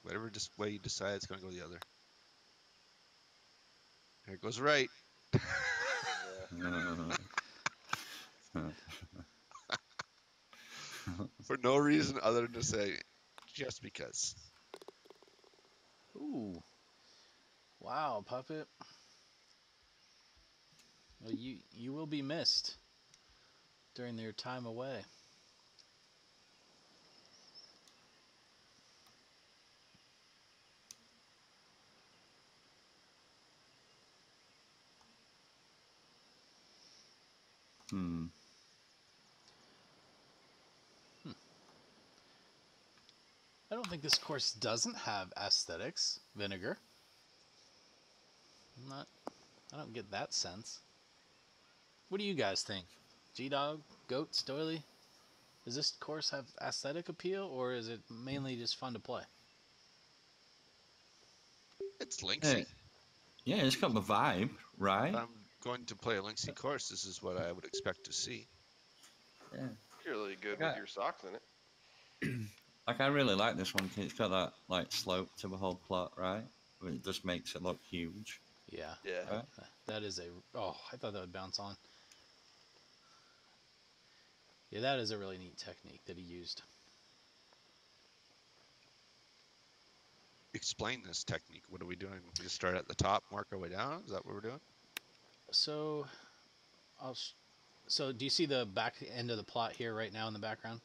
whatever way you decide it's gonna go the other. Here it goes right. For no reason other than to say, just because. Ooh. Wow, Puppet. Well, you will be missed during your time away. I don't think this course doesn't have aesthetics, Vinegar. I don't get that sense. What do you guys think? G-Dog, Goats, Doily? Does this course have aesthetic appeal, or is it mainly just fun to play? It's Linksy. Yeah, it's got the vibe, right? I'm going to play a Linksy course. This is what I would expect to see. Yeah. You're really good with your socks in it. Like, I really like this one 'cause it's got that, like, slope to the whole plot, right? But it just makes it look huge. Yeah. Yeah. Right? That is oh, I thought that would bounce on. Yeah, that is a really neat technique that he used. explain this technique. What are we doing? We just start at the top, mark our way down. Is that what we're doing? So, so do you see the back end of the plot here right now in the background?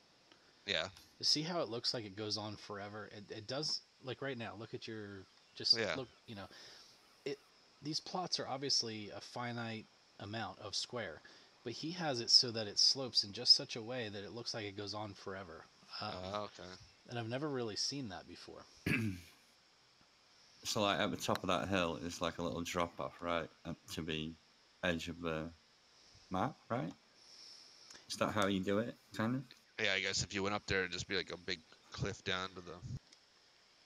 Yeah. See how it looks like it goes on forever? It does, like right now. Look at your, just Yeah. look, these plots are obviously a finite amount of square, but he has it so that it slopes in just such a way that it looks like it goes on forever. Okay. And I've never really seen that before. So like at the top of that hill is like a little drop off, right, up to the edge of the map, right? Is that how you do it, kind of? Yeah, I guess if you went up there, it'd just be like a big cliff down to the.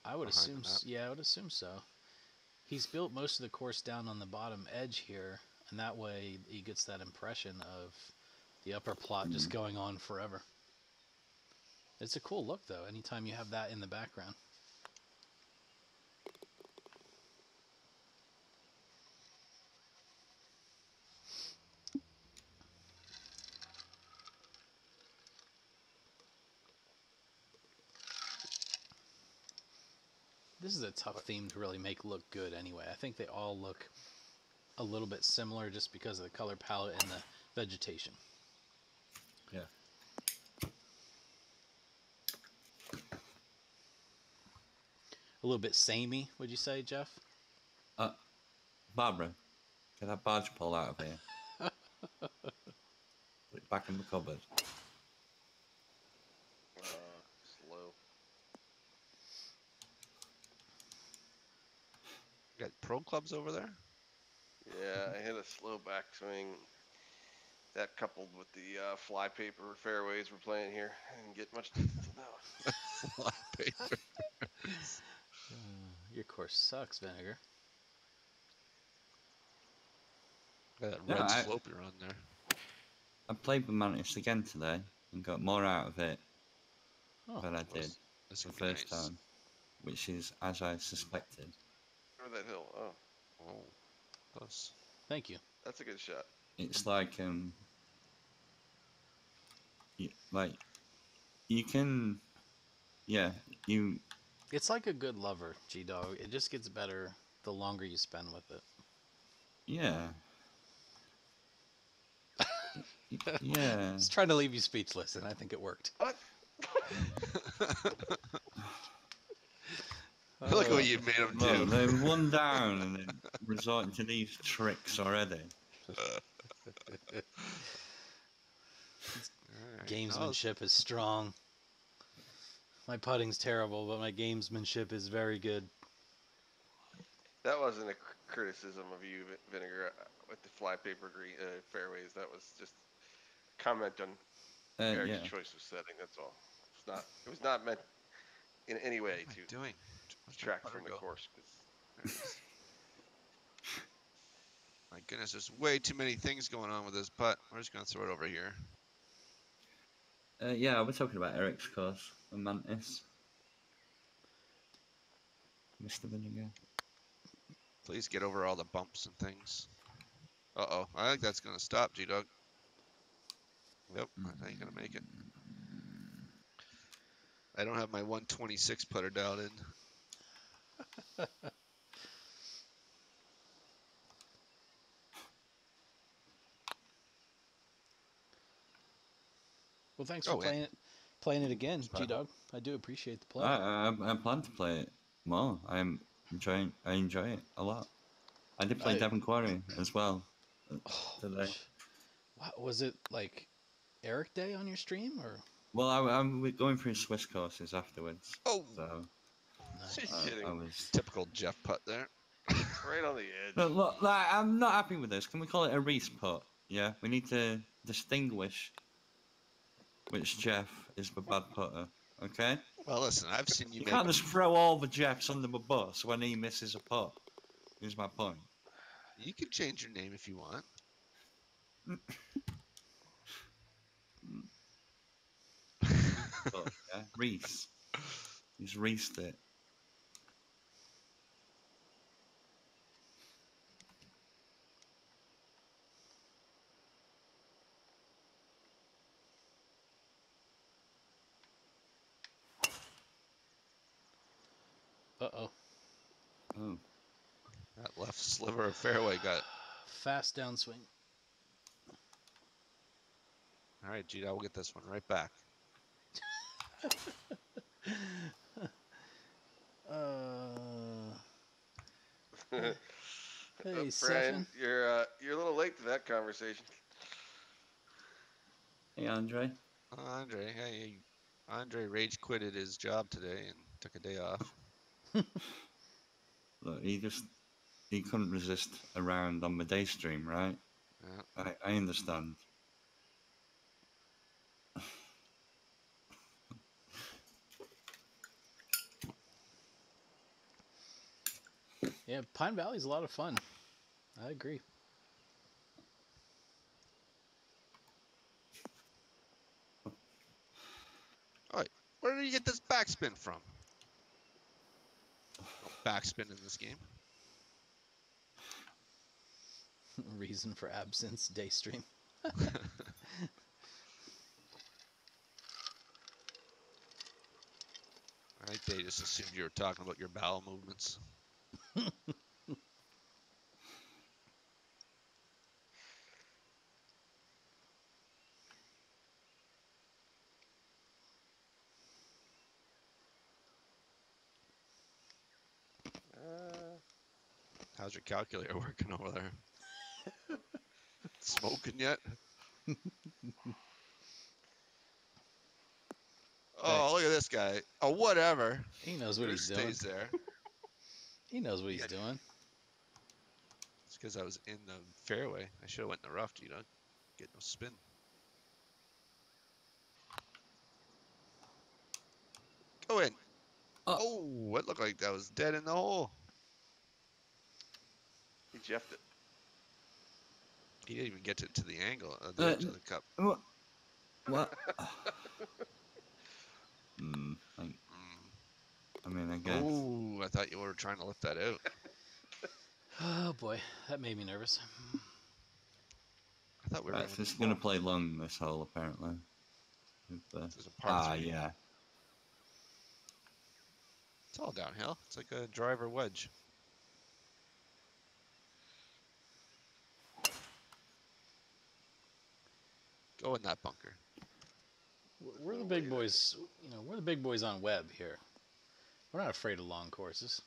I would Behind the assume, map. yeah, I would assume so. He's built most of the course down on the bottom edge here, and that way he gets that impression of the upper plot just going on forever. It's a cool look, though, anytime you have that in the background. This is a tough theme to really make look good anyway. I think they all look a little bit similar just because of the color palette and the vegetation. Yeah. A little bit samey, would you say, Jeff? Barbara, get that barge pole out of here. Put it back in the cupboard. Slow. Got pro clubs over there. Yeah, I hit a slow backswing. That coupled with the flypaper fairways we're playing here, I didn't get much distance on that one. Fly paper. Your course sucks, Vinegar. Got that Yeah, red slope you're on there. I played the Mantis again today and got more out of it Oh, than I did That's the gonna be first nice. time, which is as I suspected. Or that hill. Oh, Oh, close. thank you. that's a good shot. It's like you can, yeah, you, It's like a good lover, G-Dog. It just gets better the longer you spend with it. yeah, yeah. Just trying to leave you speechless, and I think it worked. What? Look at what you made him Well, do. they're one down and then resorting to these tricks already. Alright. Gamesmanship is strong. My putting's terrible, but my gamesmanship is very good. That wasn't a criticism of you, Vinegar, with the flypaper fairways. That was just a comment on Eric's Yeah. choice of setting. That's all. It's not. It was not meant in any way What am I to doing? Where's my detract putter from the go? course. There it is. My goodness, there's way too many things going on with this putt. We're just gonna throw it over here. Yeah, we're talking about Eric's course, the Mantis. Mr. Vinegar. Please get over all the bumps and things. Uh-oh, I think that's gonna stop, G-Dog. Yep, I ain't gonna make it. I don't have my 126 putter dialed in. Well, thanks for playing it again, G-Dog. I do appreciate the play. I plan to play it more. I enjoy it a lot. I did play Devon Quarry as well today. What, was it like Eric Day on your stream, or? Well, I'm going through Swiss courses afterwards. Oh, So Kidding. I was. typical Jeff putt there. Right on the edge. Look, like, I'm not happy with this. Can we call it a Reese putt? Yeah, we need to distinguish which Jeff is the bad putter. Okay. Well, listen, I've seen you You make. can't just throw all the Jeffs under the bus when he misses a putt. Is my point. You can change your name if you want. But, yeah, Reese. He's Reesed it. Uh-oh. sliver of fairway got. Fast downswing. All right, Gita, we'll get this one right back. Hey, Brian, Sefin. you're a little late to that conversation. Hey, Andre. Andre rage quitted his job today and took a day off. Look, he couldn't resist a round on the day stream, right? Yeah. I understand. Yeah, Pine Valley's a lot of fun. I agree. All right, where did you get this backspin from? No backspin in this game. Reason for absence, day stream. I think they just assumed you were talking about your bowel movements. How's your calculator working over there? Smoking yet? Oh, look at this guy. Oh, whatever. He knows what he's doing. Stays there. He knows what he's Yeah. doing. It's because I was in the fairway. I should have went in the rough, you know, get no spin. Go in. Oh, it looked like that was dead in the hole. He jeffed it. He didn't even get to the angle of the edge of the cup. What? I mean, I guess. Oh, I thought you were trying to lift that out. Oh boy, that made me nervous. I thought we were Right, so it's going to play long this hole, apparently. There's a par three. Yeah. It's all downhill. It's like a driver wedge. Go in that bunker. We're the big boys. You know, we're the big boys on web here. We're not afraid of long courses.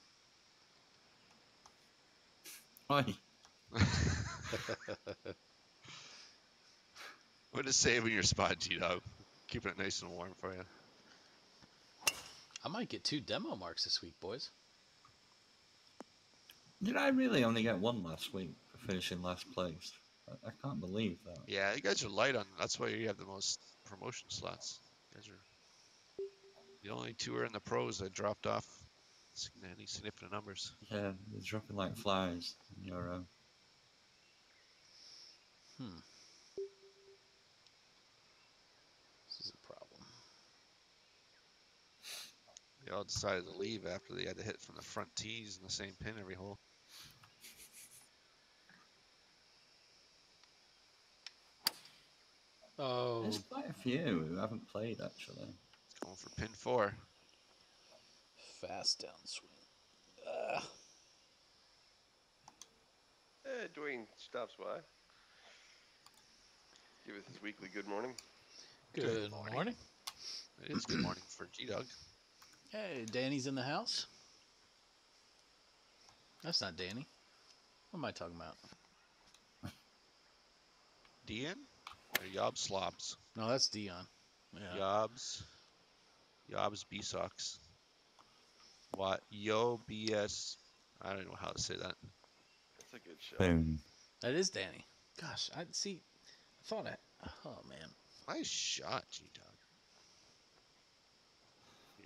Oi. We're just saving your spot, G-Dog. Keeping it nice and warm for you. I might get 2 demo marks this week, boys. Did I really only get one last week for finishing last place? I can't believe that. Yeah, you guys are light on. That's why you have the most promotion slots. You guys are the only 2 are in the pros that dropped off any significant numbers. Yeah, they're dropping like flies in your row. This is a problem. They all decided to leave after they had to hit from the front tees in the same pin every hole. Oh, There's quite a few who haven't played, actually. It's going for pin 4. fast downswing. Dwayne stops by. Give us his weekly good morning. Good morning. It is good morning for G-Dog. Hey, Danny's in the house. That's not Danny. What am I talking about? Dion? Or Yob Slobs? No, that's Dion. Yeah. Yobs B-Sox. What? Yo BS. I don't know how to say that. That's a good show. Boom. That is Danny. Gosh, I thought oh man. Nice shot, G-Dog.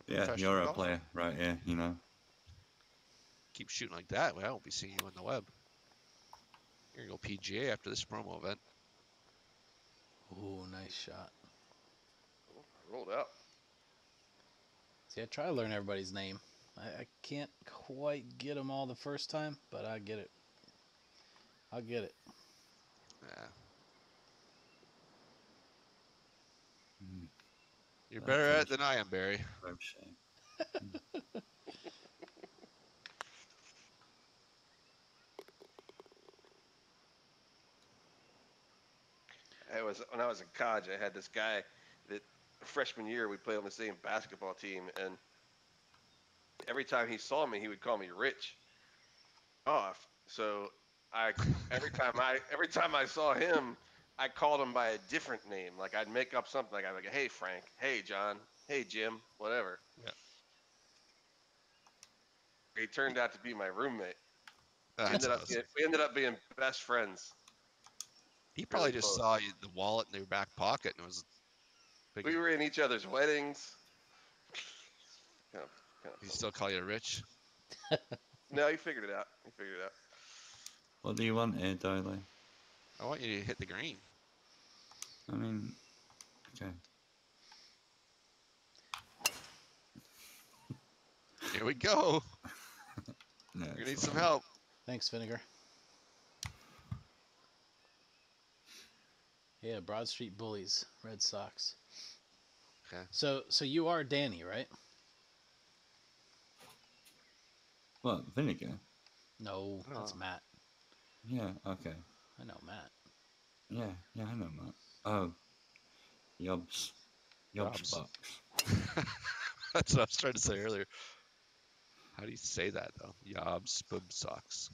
Yeah, you're a player right here, you know. Keep shooting like that, I won't be seeing you on the web. You're going to go PGA after this promo event. Ooh, nice shot. Rolled out. See, I try to learn everybody's name. I can't quite get them all the first time, but I get it. I'll get it. Yeah. You're better at it than I am, Barry. when I was in college. I had this guy that freshman year we played on the same basketball team, and every time he saw me, he would call me Rich off. So I every time I saw him, I called him by a different name. Like I'd make up something like I'd be like, "Hey Frank, hey John, hey Jim, whatever." Yeah. He turned out to be my roommate. That's awesome. We ended up being best friends. He probably really just close. saw you, the wallet in your back pocket and was We thinking, were in each other's weddings. Kind of he funny. still call you Rich? No, he figured it out. He figured it out. What do you want here, Doily? I want you to hit the green. I mean, okay. Here we go. No, You it's need some fine. help. Thanks, Vinegar. Yeah, Broad Street Bullies, Red Sox. Okay. So you are Danny, right? What, vinegar? No, that's Oh. Matt. Yeah, okay. I know Matt. Yeah, I know, Matt. Oh. Yobs. Yobs. Box. That's what I was trying to say earlier. How do you say that, though? Yobs, boob socks.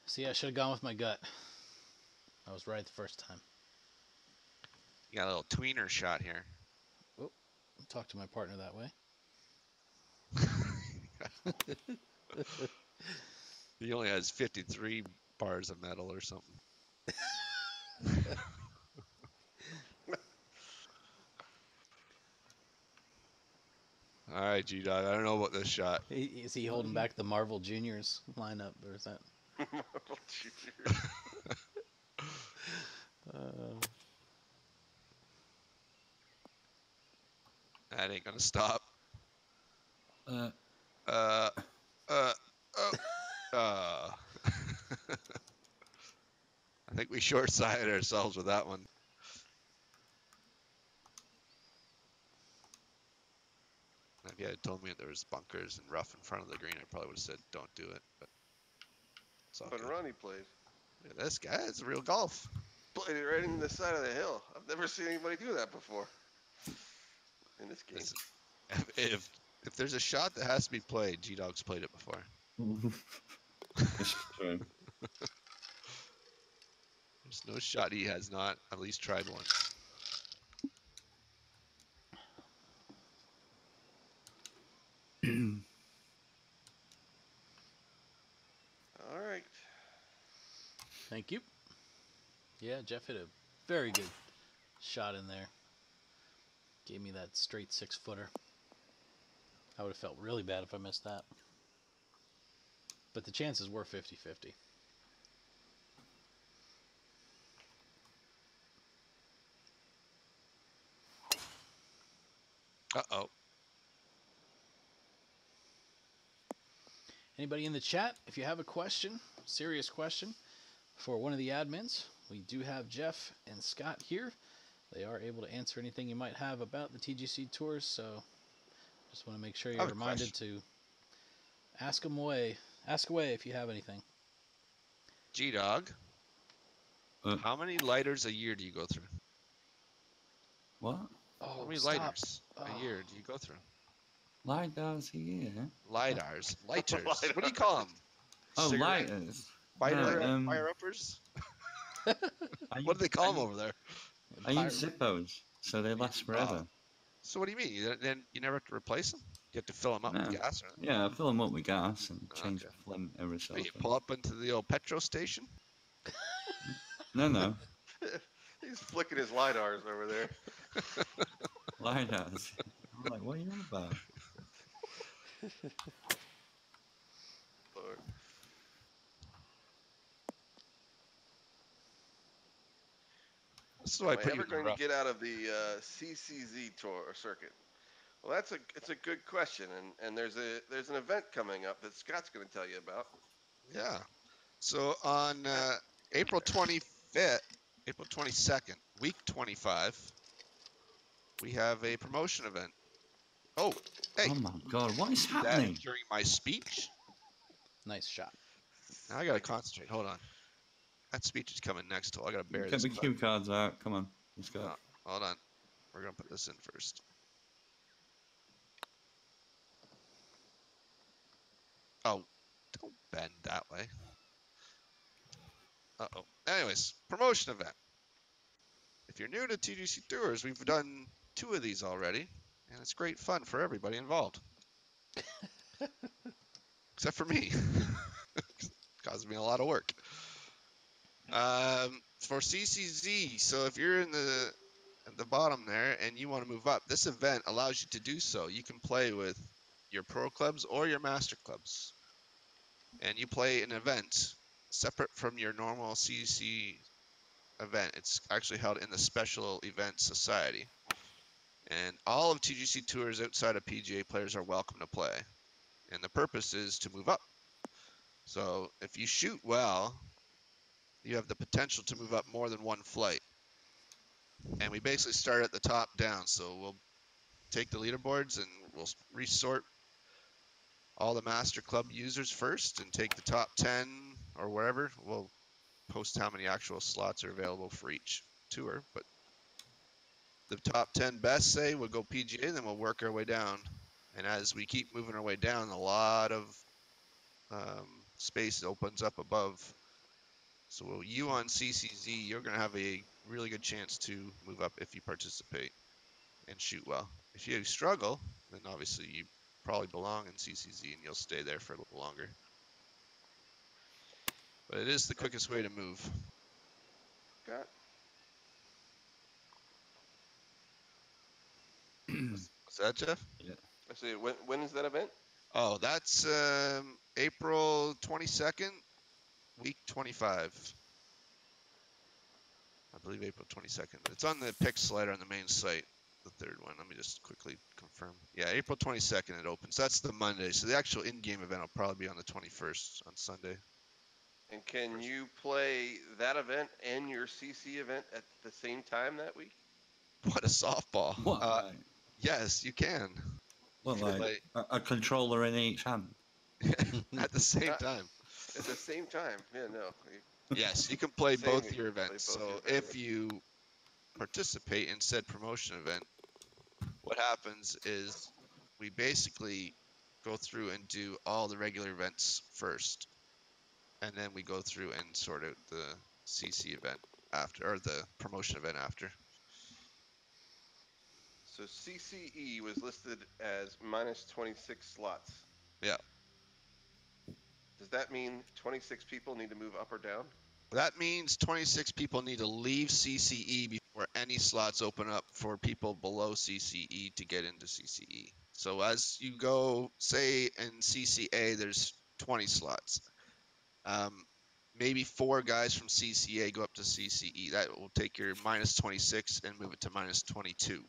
See, I should have gone with my gut. I was right the first time. You got a little tweener shot here. Oh, talk to my partner that way. He only has 53 bars of metal or something. All right, G-Dog. I don't know about this shot. Is he holding back the Marvel Juniors lineup, or is that? That ain't gonna stop. Uh, Uh. I think we short-sighted ourselves with that one. If you had told me there was bunkers and rough in front of the green, I probably would have said, don't do it. But it's all But good. Ronnie plays. Yeah, this guy is real golf. Played it right in the side of the hill. I've never seen anybody do that before. In this game. Listen, if there's a shot that has to be played, G-Dog's played it before. it's true. There's no shot he has not at least tried once. All right. Thank you. Yeah, Jeff hit a very good shot in there. Gave me that straight 6-footer. I would have felt really bad if I missed that. But the chances were 50-50. Uh-oh. Anybody in the chat, if you have a question, serious question, for one of the admins, we do have Jeff and Scott here. They are able to answer anything you might have about the TGC tours, so just want to make sure you're reminded to ask them away. Ask away if you have anything. G-Dog, how many lighters a year do you go through? What? Oh, How many stop. lighters a year do you go through? Lighters a year? Lighters. Lighters. What do you call them? Oh, Cigarette? lighters. Fire uppers? What do they call them over there? I use Zippos, so they last forever. So what do you mean? Then you never have to replace them? You have to fill them up with gas? Or yeah, I fill them up with gas and change the flint every so often. You pull up into the old petrol station? No. He's flicking his lidars over there. Lidars. I'm like, what are you on about? Lord. This is why I put Am I you ever going to get out of the CCZ tour or circuit? Well, it's a good question, and there's an event coming up that Scott's going to tell you about. Yeah. So on April 25th, April 22nd, week 25, we have a promotion event. Oh, hey. Oh my God, what is happening? During my speech? Nice shot. Now I got to concentrate. Hold on. That speech is coming next. I gotta bear Get this. the cue cards out. Come on, let's go. Oh, hold on. We're gonna put this in first. Oh, don't bend that way. Uh-oh. Anyways, promotion event. If you're new to TGC Tours, we've done 2 of these already, and it's great fun for everybody involved. Except for me. Causing me a lot of work. For CCZ, so if you're at the bottom there and you want to move up, this event allows you to do so. You can play with your pro clubs or your master clubs. And you play an event separate from your normal CCC event. It's actually held in the Special Events Society. And all of TGC Tours outside of PGA players are welcome to play. And the purpose is to move up. So if you shoot well, you have the potential to move up more than 1 flight. And we basically start at the top down. So we'll take the leaderboards and we'll resort all the master club users first and take the top 10 or wherever. We'll post how many actual slots are available for each tour, but the top 10 best, say, will go PGA, then we'll work our way down. And as we keep moving our way down, a lot of space opens up above. So you on CCZ, you're going to have a really good chance to move up if you participate and shoot well. If you struggle, then obviously you probably belong in CCZ and you'll stay there for a little longer. But it is the quickest way to move. Got What's that, Jeff? Yeah. I say, when is that event? Oh, that's April 22nd, week 25. I believe April 22nd. It's on the pick slider on the main site, the third one. Let me just quickly confirm. Yeah, April 22nd it opens. That's the Monday. So the actual in-game event will probably be on the 21st on Sunday. And can you play that event and your CC event at the same time that week? What a softball. What? Yes, you can. What, You can like a controller in each hand? at the same Not- time. At the same time. Yeah, no. Yes, you can play Same both game, your play events. both So your events. if you participate in said promotion event, what happens is we basically go through and do all the regular events first. And then we go through and sort out the CC event after, or the promotion event after. So CCE was listed as minus 26 slots. Yeah. Does that mean 26 people need to move up or down? That means 26 people need to leave CCE before any slots open up for people below CCE to get into CCE. So as you go, say in CCA, there's 20 slots. Maybe 4 guys from CCA go up to CCE. That will take your minus 26 and move it to minus 22.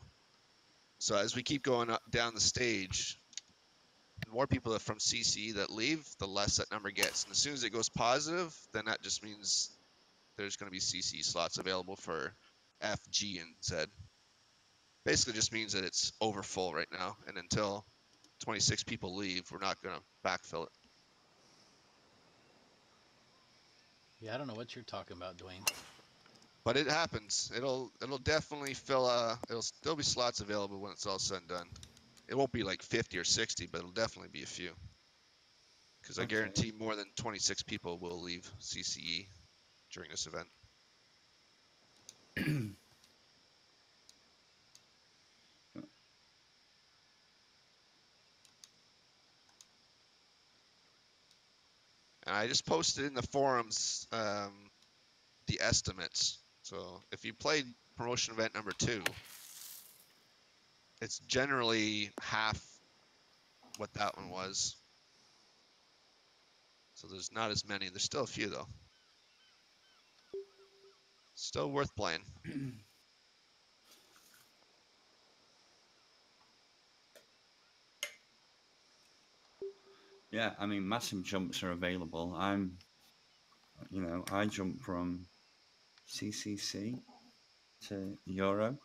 So as we keep going up down the stage, the more people from CCE that leave, the less that number gets. And as soon as it goes positive, then that just means there's going to be CC slots available for F, G, and Z. Basically just means that it's over full right now. And until 26 people leave, we're not going to backfill it. Yeah, I don't know what you're talking about, Dwayne. But it happens. It'll definitely fill. It'll still be slots available when it's all said and done. It won't be like 50 or 60, but it'll definitely be a few. Because I Okay. guarantee more than 26 people will leave CCE during this event. And I just posted in the forums the estimates. So if you played promotion event number 2, it's generally half what that one was. So there's not as many. There's still a few though. Still worth playing. Yeah, I mean, massive jumps are available. I jump from CCC to Euro.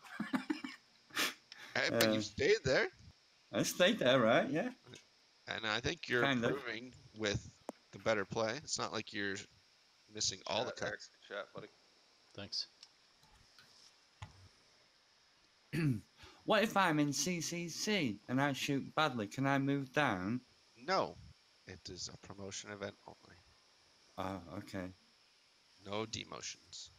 Hey, but you stayed there. I stayed there, right? Yeah. And I think you're Kind of. improving with the better play. It's not like you're missing all the Eric, cuts. good chat, buddy. Thanks. What if I'm in CCC and I shoot badly? Can I move down? No, it is a promotion event only. Oh, okay. No demotions.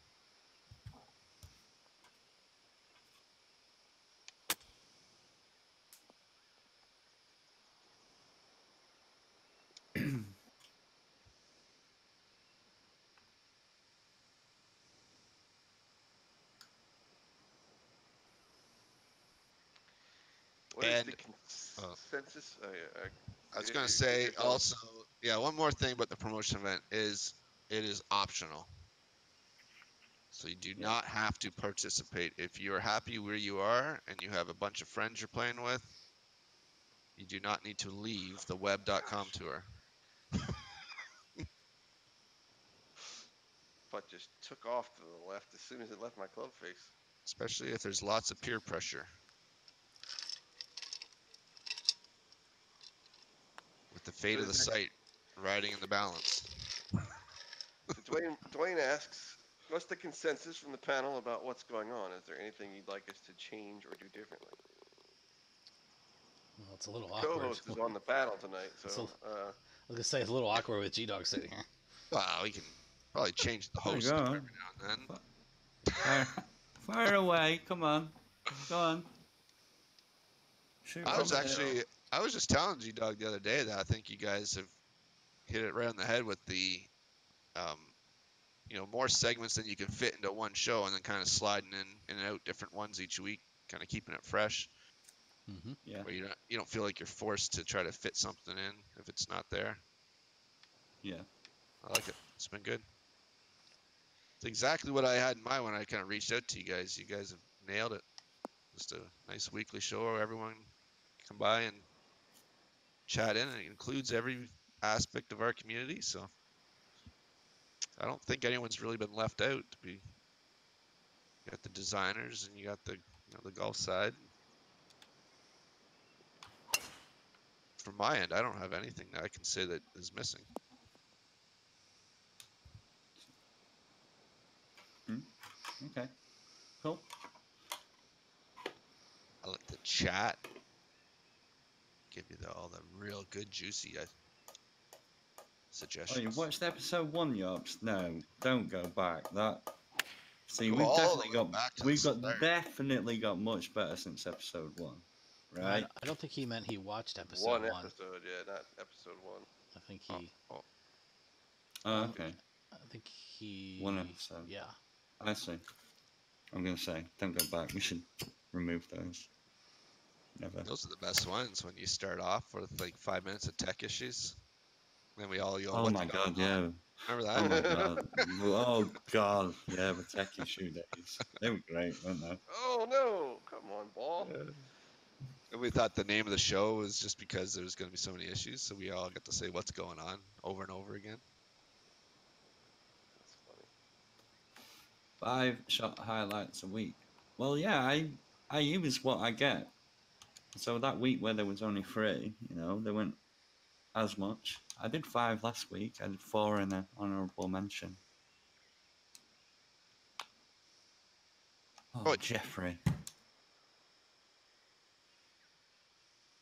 What is And the consensus? I was going to say also, yeah, one more thing about the promotion event is it is optional. So you do not have to participate. If you are happy where you are and you have a bunch of friends you're playing with, you do not need to leave the web.com tour. But just took off to the left as soon as it left my club face. Especially if there's lots of peer pressure. With the fate of the site riding in the balance. So Dwayne asks, what's the consensus from the panel about what's going on? Is there anything you'd like us to change or do differently? Well, it's a little The awkward. co-host is on the panel tonight, so I was gonna say it's a little awkward with G-Dog sitting here. Wow, we can probably change the There you host go. every now and then. Fire away. Come on. Go on. Shoot I from was the actually, hip. I was just telling G-Dog the other day that I think you guys have hit it right on the head with the, more segments than you can fit into one show, and then kind of sliding in and out different ones each week, kind of keeping it fresh. Mm-hmm. Yeah. Where you don't feel like you're forced to try to fit something in if it's not there. Yeah. I like it. It's been good. It's exactly what I had in mind when I kind of reached out to you guys. You guys have nailed it. Just a nice weekly show where everyone can come by and chat in, and it includes every aspect of our community. So I don't think anyone's really been left out. You got the designers and you got the the golf side. From my end, I don't have anything that I can say that is missing. Okay. Cool. I like the chat. Give you all the real good juicy Oh, suggestions. you watched episode 1, Yops? No, don't go back. See, Go we've all definitely the way got back to we've the got start. definitely got much better since episode 1, right? I don't think he meant he watched episode one one. episode, yeah, not episode 1. I think he. Oh, okay. I think he. 1 episode. Yeah. I see. I'm gonna say, don't go back. We should remove those. Never. Those are the best ones when you start off with like 5 minutes of tech issues. Then we all yell, Oh what's my going god, on? yeah. Remember Oh that? my god. Oh god. Yeah, the tech issue days. They were great, weren't they? Oh no! Come on, ball. And we thought the name of the show was just because there was going to be so many issues, so we all got to say what's going on over and over again. That's funny. 5-shot highlights a week. Well, yeah, I use what I get. So that week where there was only 3, there weren't as much. I did 5 last week. I did 4 in an honourable mention. Oh, Jeffrey.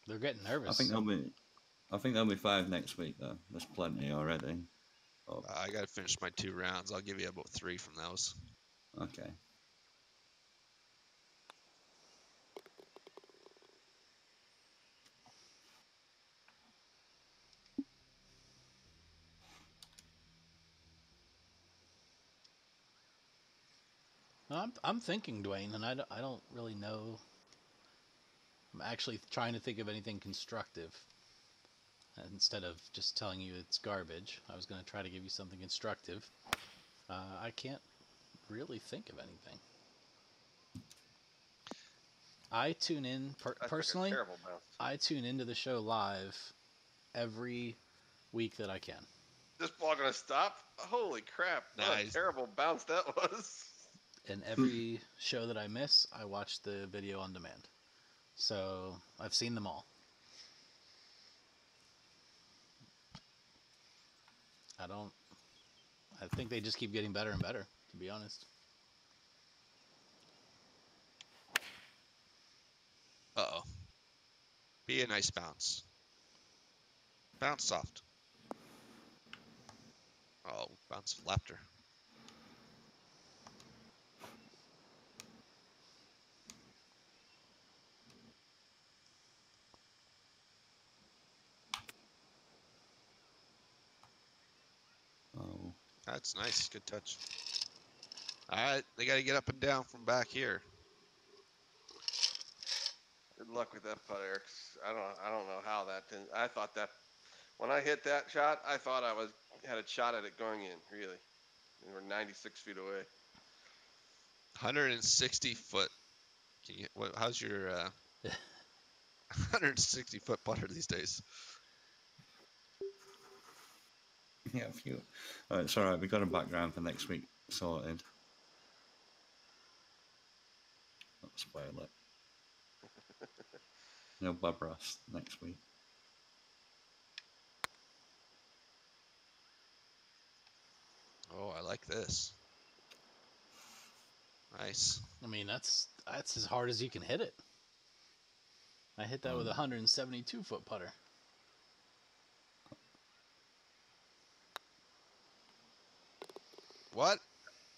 They're getting nervous. I think there'll be 5 next week though. There's plenty already. Oh, I got to finish my 2 rounds. I'll give you about 3 from those. okay. No, I'm thinking, Dwayne, and I don't really know. I'm actually trying to think of anything constructive instead of just telling you it's garbage. I was going to try to give you something constructive. I can't really think of anything. I tune in personally. Terrible bounce. I tune into the show live every week that I can. This ball gonna stop? Holy crap! What a Nice. terrible bounce that was. And every show that I miss, I watch the video on demand. So I've seen them all. I I think they just keep getting better and better, to be honest. Uh-oh. Be a nice bounce. Bounce soft. Oh, bounce laughter. Oh. That's nice. Good touch. All right, they got to get up and down from back here. Good luck with that putt, Eric. I don't know how that. I thought that when I hit that shot, I thought I had a shot at it going in. Really, we were 96 feet away. 160 foot. How's your 160 foot putter these days? Yeah, a few. It's all right. We got a background for next week sorted. Not spoil it. No Bob Ross next week. Oh, I like this. Nice. I mean, that's as hard as you can hit it. I hit that with a 172-foot putter. What?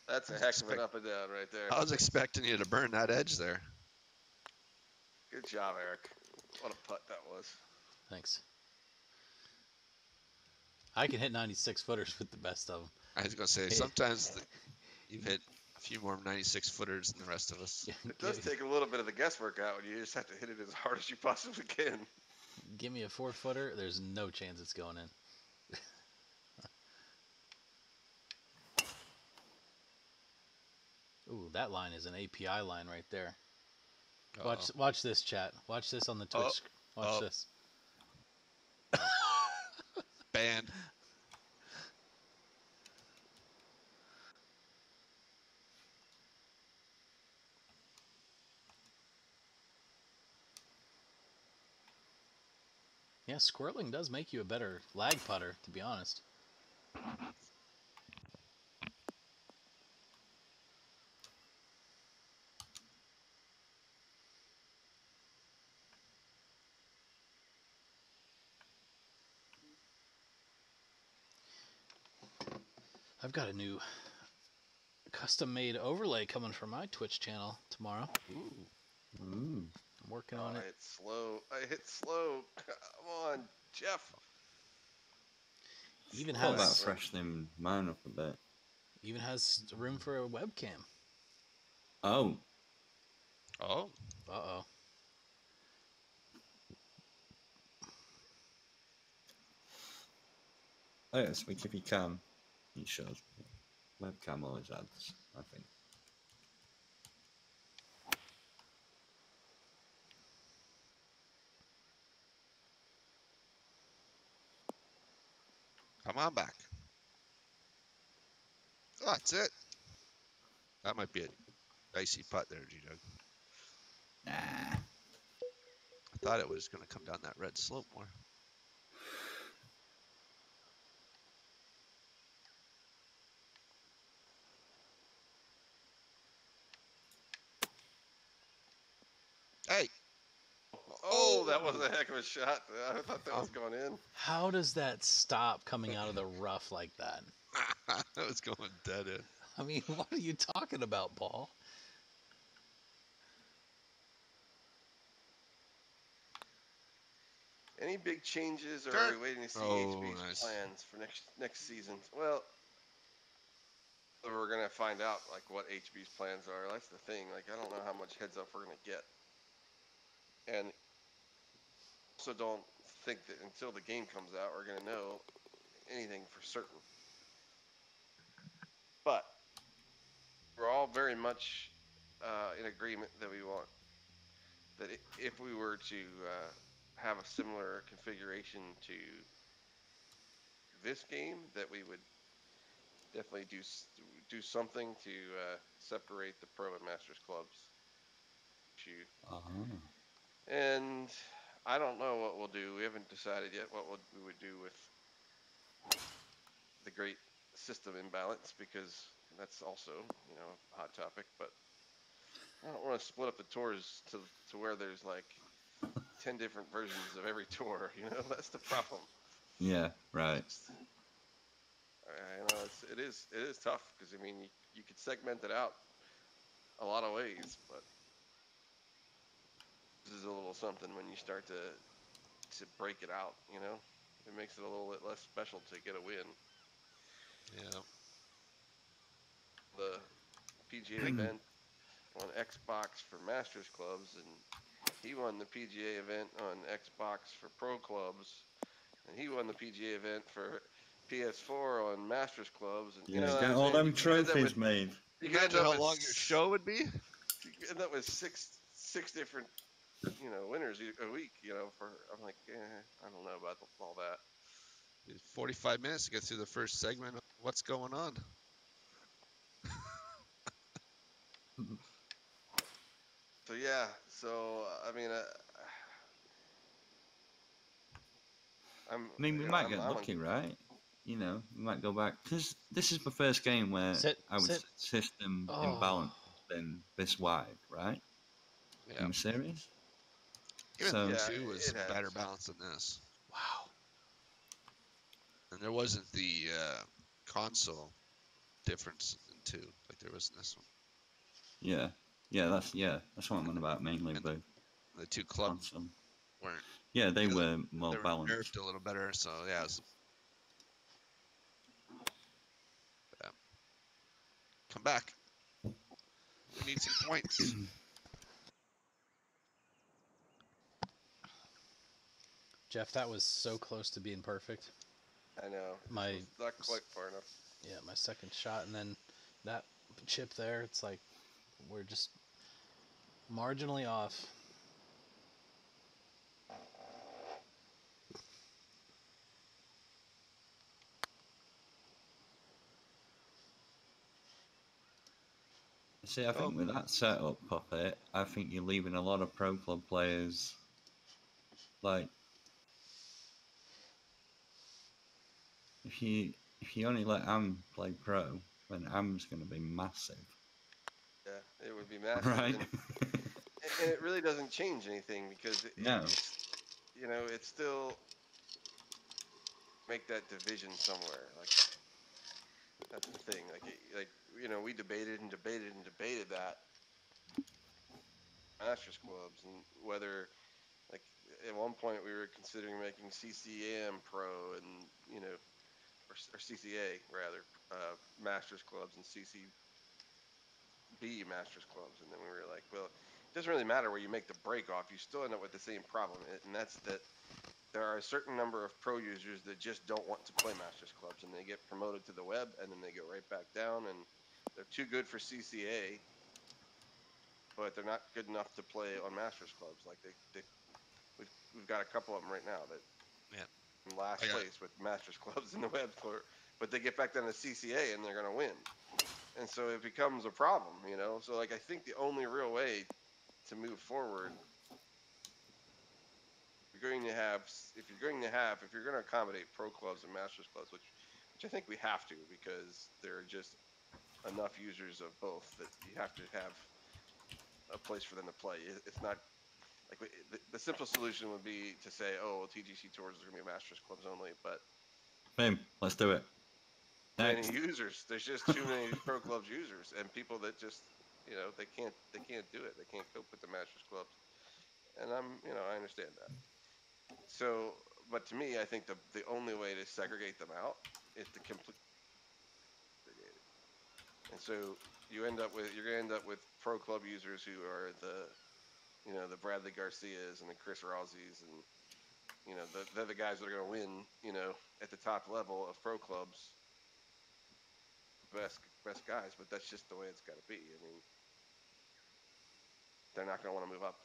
That's a heck of an up and down right there. I was expecting you to burn that edge there. Good job, Eric. What a putt that was. Thanks. I can hit 96-footers with the best of them. I was going to say, sometimes you've hit a few more 96 footers than the rest of us. It does take a little bit of the guesswork out when you just have to hit it as hard as you possibly can. Give me a 4-footer, there's no chance it's going in. Ooh, that line is an API line right there. Watch this, chat. Watch this on the Twitch. Watch this. Banned. Yeah, squirreling does make you a better lag putter, to be honest. I've got a new custom-made overlay coming from my Twitch channel tomorrow. Ooh. I'm working on it. I hit slow. Come on, Jeff. Even How about has freshening mine up a bit? even has room for a webcam. Oh. Oh. Uh-oh. Oh, yeah, speak if you can. You should. Webcam always adds, I think. Come on back. Oh, that's it. That might be a dicey putt there, G-Dug. Nah. I thought it was going to come down that red slope more. Hey. Oh, that was a heck of a shot. I thought that was going in. How does that stop coming out of the rough like that? That was going dead in. I mean, what are you talking about, Paul? Any big changes, or Turn. are we waiting to see Oh, HB's nice. plans for next season? Well, we're gonna find out like what HB's plans are. That's the thing. Like, I don't know how much heads up we're gonna get, and also don't think that until the game comes out we're gonna know anything for certain. But we're all very much in agreement that we want that if we were to have a similar configuration to this game, that we would definitely do something to separate the pro and masters clubs. And I don't know what we'll do. We haven't decided yet what we would do with the great system imbalance, because that's also, you know, a hot topic. But I don't want to split up the tours to where there's like 10 different versions of every tour. You know, that's the problem. Yeah, right. You know, it is tough, because I mean, you could segment it out a lot of ways, but this is a little something when you start to break it out. You know, it makes it a little bit less special to get a win. Yeah. The PGA event on Xbox for Masters clubs, and he won the PGA event on Xbox for Pro clubs, and he won the PGA event for PS4 on Masters clubs, and you Yeah, know what get I'm all saying? them You could end up trophies with made. you could end Imagine up how with long your show would be. you could end up with six different, you know, winners a week. You know, for I'm like, I don't know about all that. 45 minutes to get through the first segment. What's going on? So yeah, so I mean, I'm I mean, we you know might get I'm lucky, right? You know, we might go back, because this is my first game where Sit, I would sit. say system Oh, imbalance has been this wide, right? Yeah. In the series. Even So yeah, two was it has. better balance than this. wow. And there wasn't the console difference in two like there was in this one. that's what I'm on about mainly. And But the two clubs console, weren't. yeah, they Because were more they were balanced. nerfed a little better, so yeah. Come back. We need some points. Jeff, that was so close to being perfect. I know. My It's not quite far enough. Yeah, my second shot, and then that chip there. It's like we're just marginally off. See, I think with that setup, Puppet, I think you're leaving a lot of pro club players like if you only let Am play pro, then Am's going to be massive, Yeah, it would be massive, right? and it really doesn't change anything, because No. it's, you know, it's still make that division somewhere. Like, that's the thing. Like you know, we debated and debated and debated that Masters clubs, and whether, like, at one point we were considering making CCM pro, and you know, or CCA rather, Masters clubs, and CCB Masters clubs, and then we were like, well, it doesn't really matter where you make the break off. You still end up with the same problem, and that's that there are a certain number of pro users that just don't want to play Masters clubs, and they get promoted to the web, and then they go right back down, and they're too good for CCA, but they're not good enough to play on Masters clubs. Like we've got a couple of them right now that Yeah. in last place with Masters clubs in the web tour, but they get back down to CCA and they're gonna win, and so it becomes a problem, you know. So like I think the only real way to move forward, you're going to have if you're going to accommodate pro clubs and Masters clubs, which I think we have to, because there are just enough users of both that you have to have a place for them to play. It's not like the simple solution would be to say, oh, well, TGC tours are going to be Masters clubs only, but Boom, let's do it. too Next. many users. There's just too many pro clubs users, and people that just, you know, they can't do it. They can't cope with the Masters clubs, and I understand that. So, but to me, I think the only way to segregate them out is to complete segregate it. And so you're going to end up with pro club users who are the Bradley Garcias and the Chris Rossies, and they're the guys that are going to win, at the top level of pro clubs, best guys. But that's just the way it's got to be. I mean, they're not going to want to move up.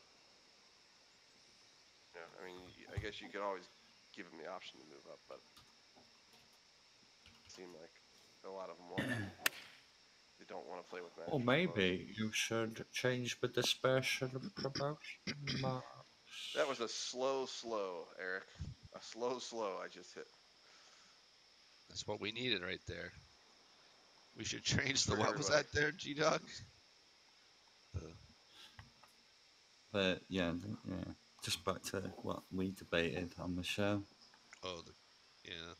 I mean, I guess you could always give them the option to move up, but it seemed like a lot of them won't. They don't want to play with Masters Or clubs. maybe you should change with the special promotion marks. That was a slow, Eric. A slow I just hit. That's what we needed right there. We should change the For what was everybody. that there, G Dog? But yeah, just back to what we debated on the show.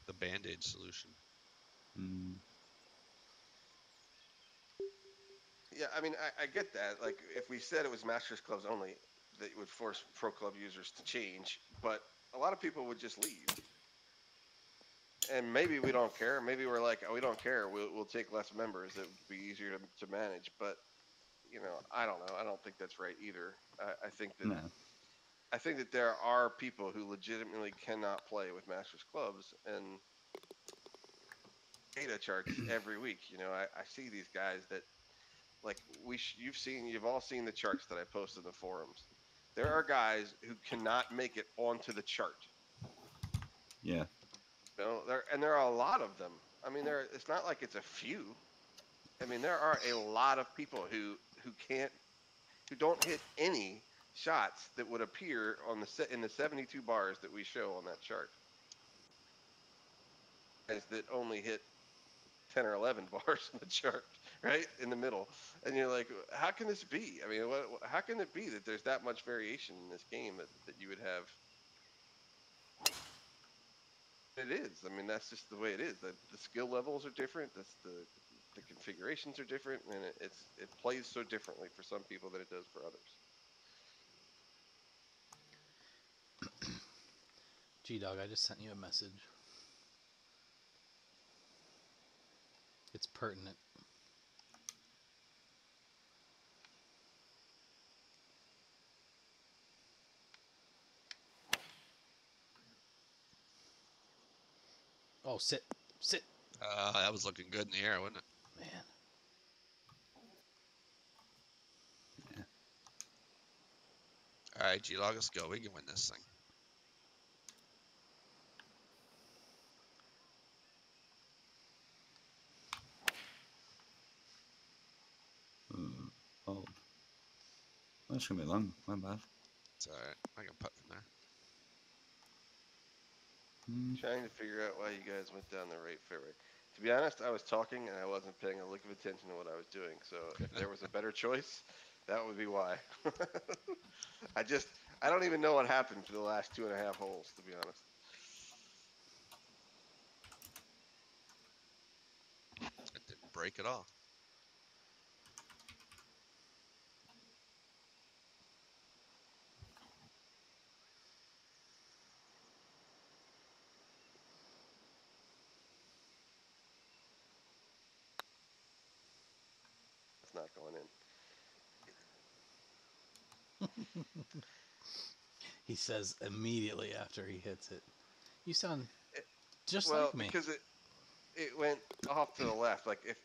The Band-Aid solution. Mm, Yeah, I mean, I get that. Like, if we said it was Masters Clubs only, that would force Pro Club users to change. But a lot of people would just leave. And maybe we don't care. Maybe we're like, oh, we don't care. We'll take less members. It would be easier to manage. But I don't know. I don't think that's right either. I think that no. there are people who legitimately cannot play with Masters Clubs and data charts every week. I see these guys that like you've all seen the charts that I post in the forums. There are guys who cannot make it onto the chart. Yeah. There are a lot of them. I mean, it's not like it's a few. I mean, there are a lot of people who don't hit any shots that would appear in the 72 bars that we show on that chart. Guys that only hit 10 or 11 bars on the chart, right in the middle, and you're like, how can this be? I mean, how can it be that there's that much variation in this game that you would have? It is. I mean, that's just the way it is. The skill levels are different. The configurations are different, and it plays so differently for some people than it does for others. G-Dog, I just sent you a message. It's pertinent. Oh, sit. That was looking good in the air, wasn't it? Man. All right, G-Log, let's go. We can win this thing. Oh. That's gonna be long. My bad. It's all right. I can putt from there. Trying to figure out why you guys went down the right fairway. To be honest, I was talking and I wasn't paying a lick of attention to what I was doing. So if there was a better choice, that would be why. I don't even know what happened for the last 2.5 holes, to be honest. It didn't break at all. It's not going in. He says immediately after he hits it. You sound just Well, like me. because it went off to the left. Like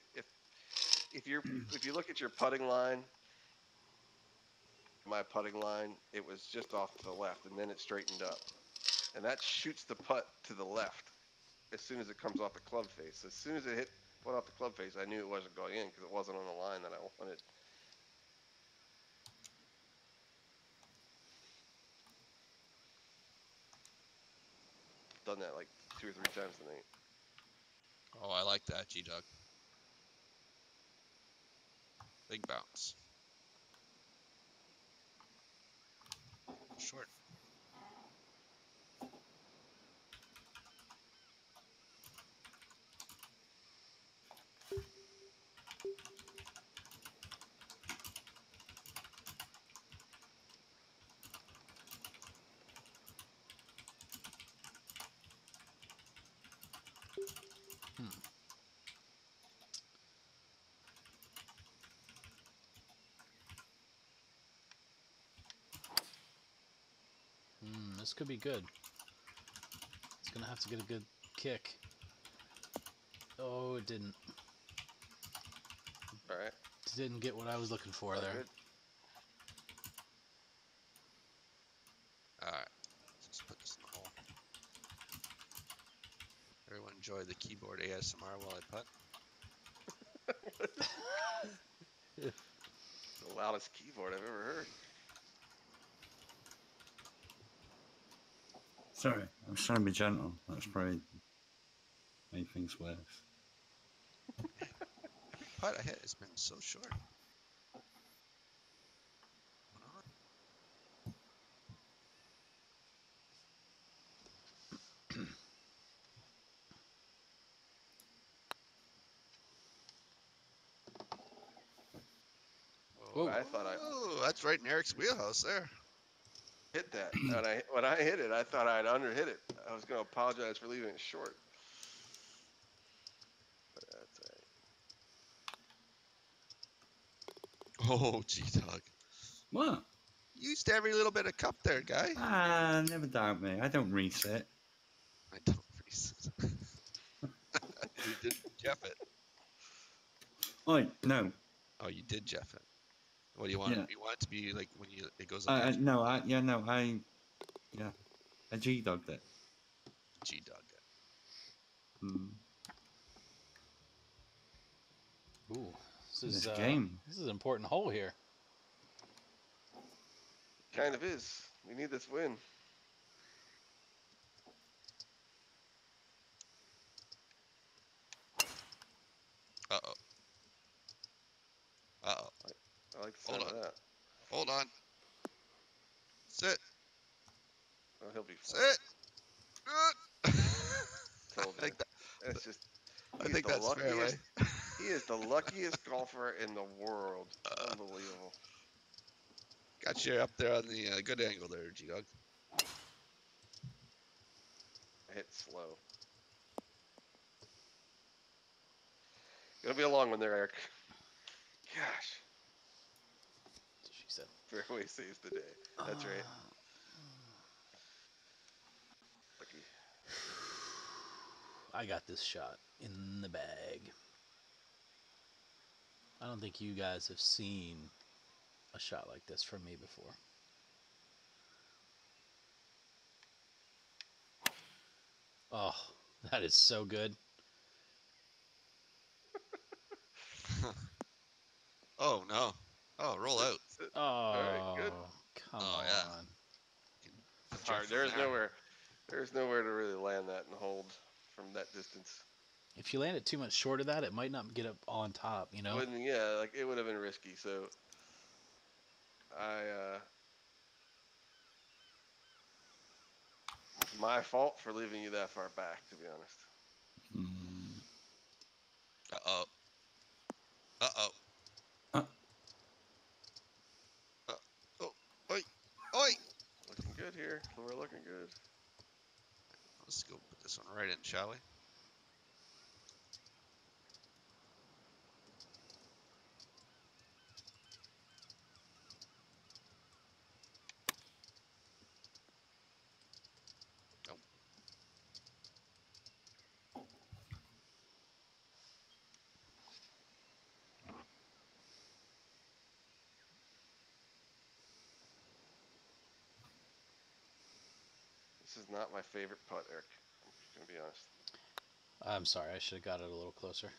if you look at your putting line, my putting line, it was just off to the left, and then it straightened up, and that shoots the putt to the left as soon as it comes off the club face. As soon as it went off the club face, I knew it wasn't going in because it wasn't on the line that I wanted. Done that like 2 or 3 times tonight. Oh, I like that, G-Dog. Big bounce. Short. This could be good. It's gonna have to get a good kick. Oh, it didn't. All right. It didn't get what I was looking for there. Good. All right. Let's put this in the hole. Everyone enjoy the keyboard ASMR while I putt. The loudest keyboard I've ever heard. Sorry, I was trying to be gentle. That's probably made things worse. putt I hit has been so short. Whoa. I thought I Oh, that's right in Eric's wheelhouse there. hit that. And when I hit it, I thought I'd underhit it. I was going to apologize for leaving it short. But that's all right. Oh, G-Dog. What? You used every little bit of cup there, guy. Ah, never doubt me. I don't reset. I don't reset. You did Jeff it. Oh, no. Oh, you did Jeff it. What do you want? Yeah. You want it to be like when it goes on the edge? No, I G-dogged it. G-Dog. Hmm. Ooh, This game. This is an important hole here. Kind of is. We need this win. Uh-oh. Uh-oh. I like the sound of that. Hold on. Sit. Oh, he'll be fine. Sit. Told you. That's just. I think that's fair, right? He is the luckiest golfer in the world. Unbelievable. Got you up there on the good angle there, G-Dog. I hit slow. Gonna be a long one there, Eric. Gosh. She said. Fairway saves the day. That's right. Lucky. I got this shot in the bag. I don't think you guys have seen a shot like this from me before. Oh, that is so good. Oh, no. Oh, roll out. Oh, All right, good. Come Oh, yeah. on. It's hard. There's nowhere to really land that and hold from that distance. If you land it too much short of that, it might not get up on top, you know? Like it would have been risky. So my fault for leaving you that far back, to be honest. Hmm. Uh-oh. Uh-oh. Oh, oi. Oi. Looking good here. We're looking good. Let's go put this one right in, shall we? Nope. This is not my favorite putt, Eric. I'm just gonna be honest. I'm sorry, I should have got it a little closer.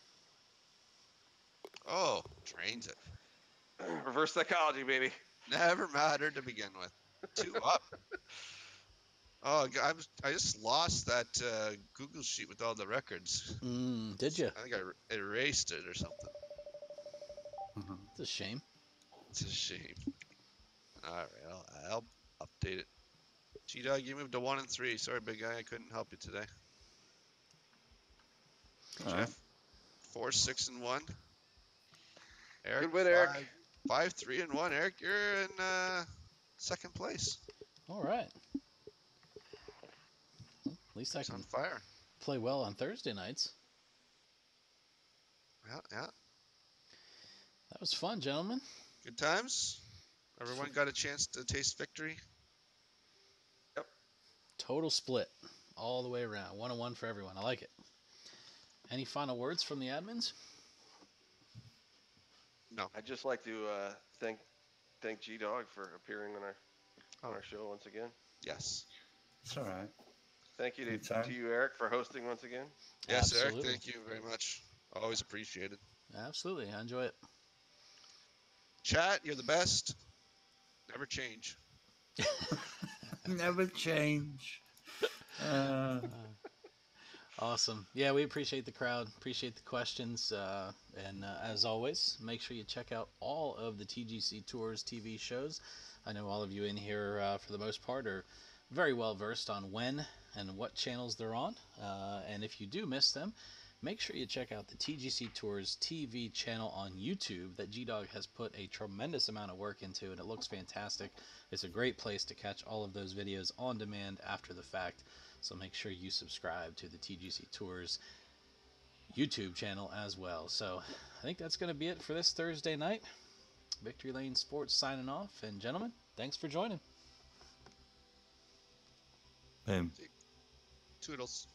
Oh, drains it. Reverse psychology, baby. Never mattered to begin with. 2 up. Oh, I just lost that Google sheet with all the records. Did you? I think I erased it or something. It's a shame. It's a shame. All right, I'll update it. G-Dog, you moved to 1 and 3. Sorry, big guy, I couldn't help you today. Jeff, 4, 6 and 1. Eric, Good win, Eric. 5, 3 and 1. Eric, you're in second place. All right. Well, at least I He's can on fire. play well on Thursday nights. Yeah. That was fun, gentlemen. Good times. Everyone got a chance to taste victory. Yep. Total split all the way around. 1-1 for everyone. I like it. Any final words from the admins? No. I'd just like to thank G-Dog for appearing on our show once again. Yes. It's all right. Thank you to you, Eric, for hosting once again. Yes, Absolutely. Eric, thank you very much. Always appreciated. Absolutely. I enjoy it. Chat, you're the best. Never change. Never change. All Awesome. Yeah, we appreciate the crowd, appreciate the questions, and as always, make sure you check out all of the TGC Tours TV shows. I know all of you in here, for the most part, are very well versed on when and what channels they're on. And if you do miss them, make sure you check out the TGC Tours TV channel on YouTube that G-Dog has put a tremendous amount of work into, and it looks fantastic. It's a great place to catch all of those videos on demand after the fact. So make sure you subscribe to the TGC Tours YouTube channel as well. So I think that's going to be it for this Thursday night. Victory Lane Sports signing off. And gentlemen, thanks for joining. Boom. Toodles.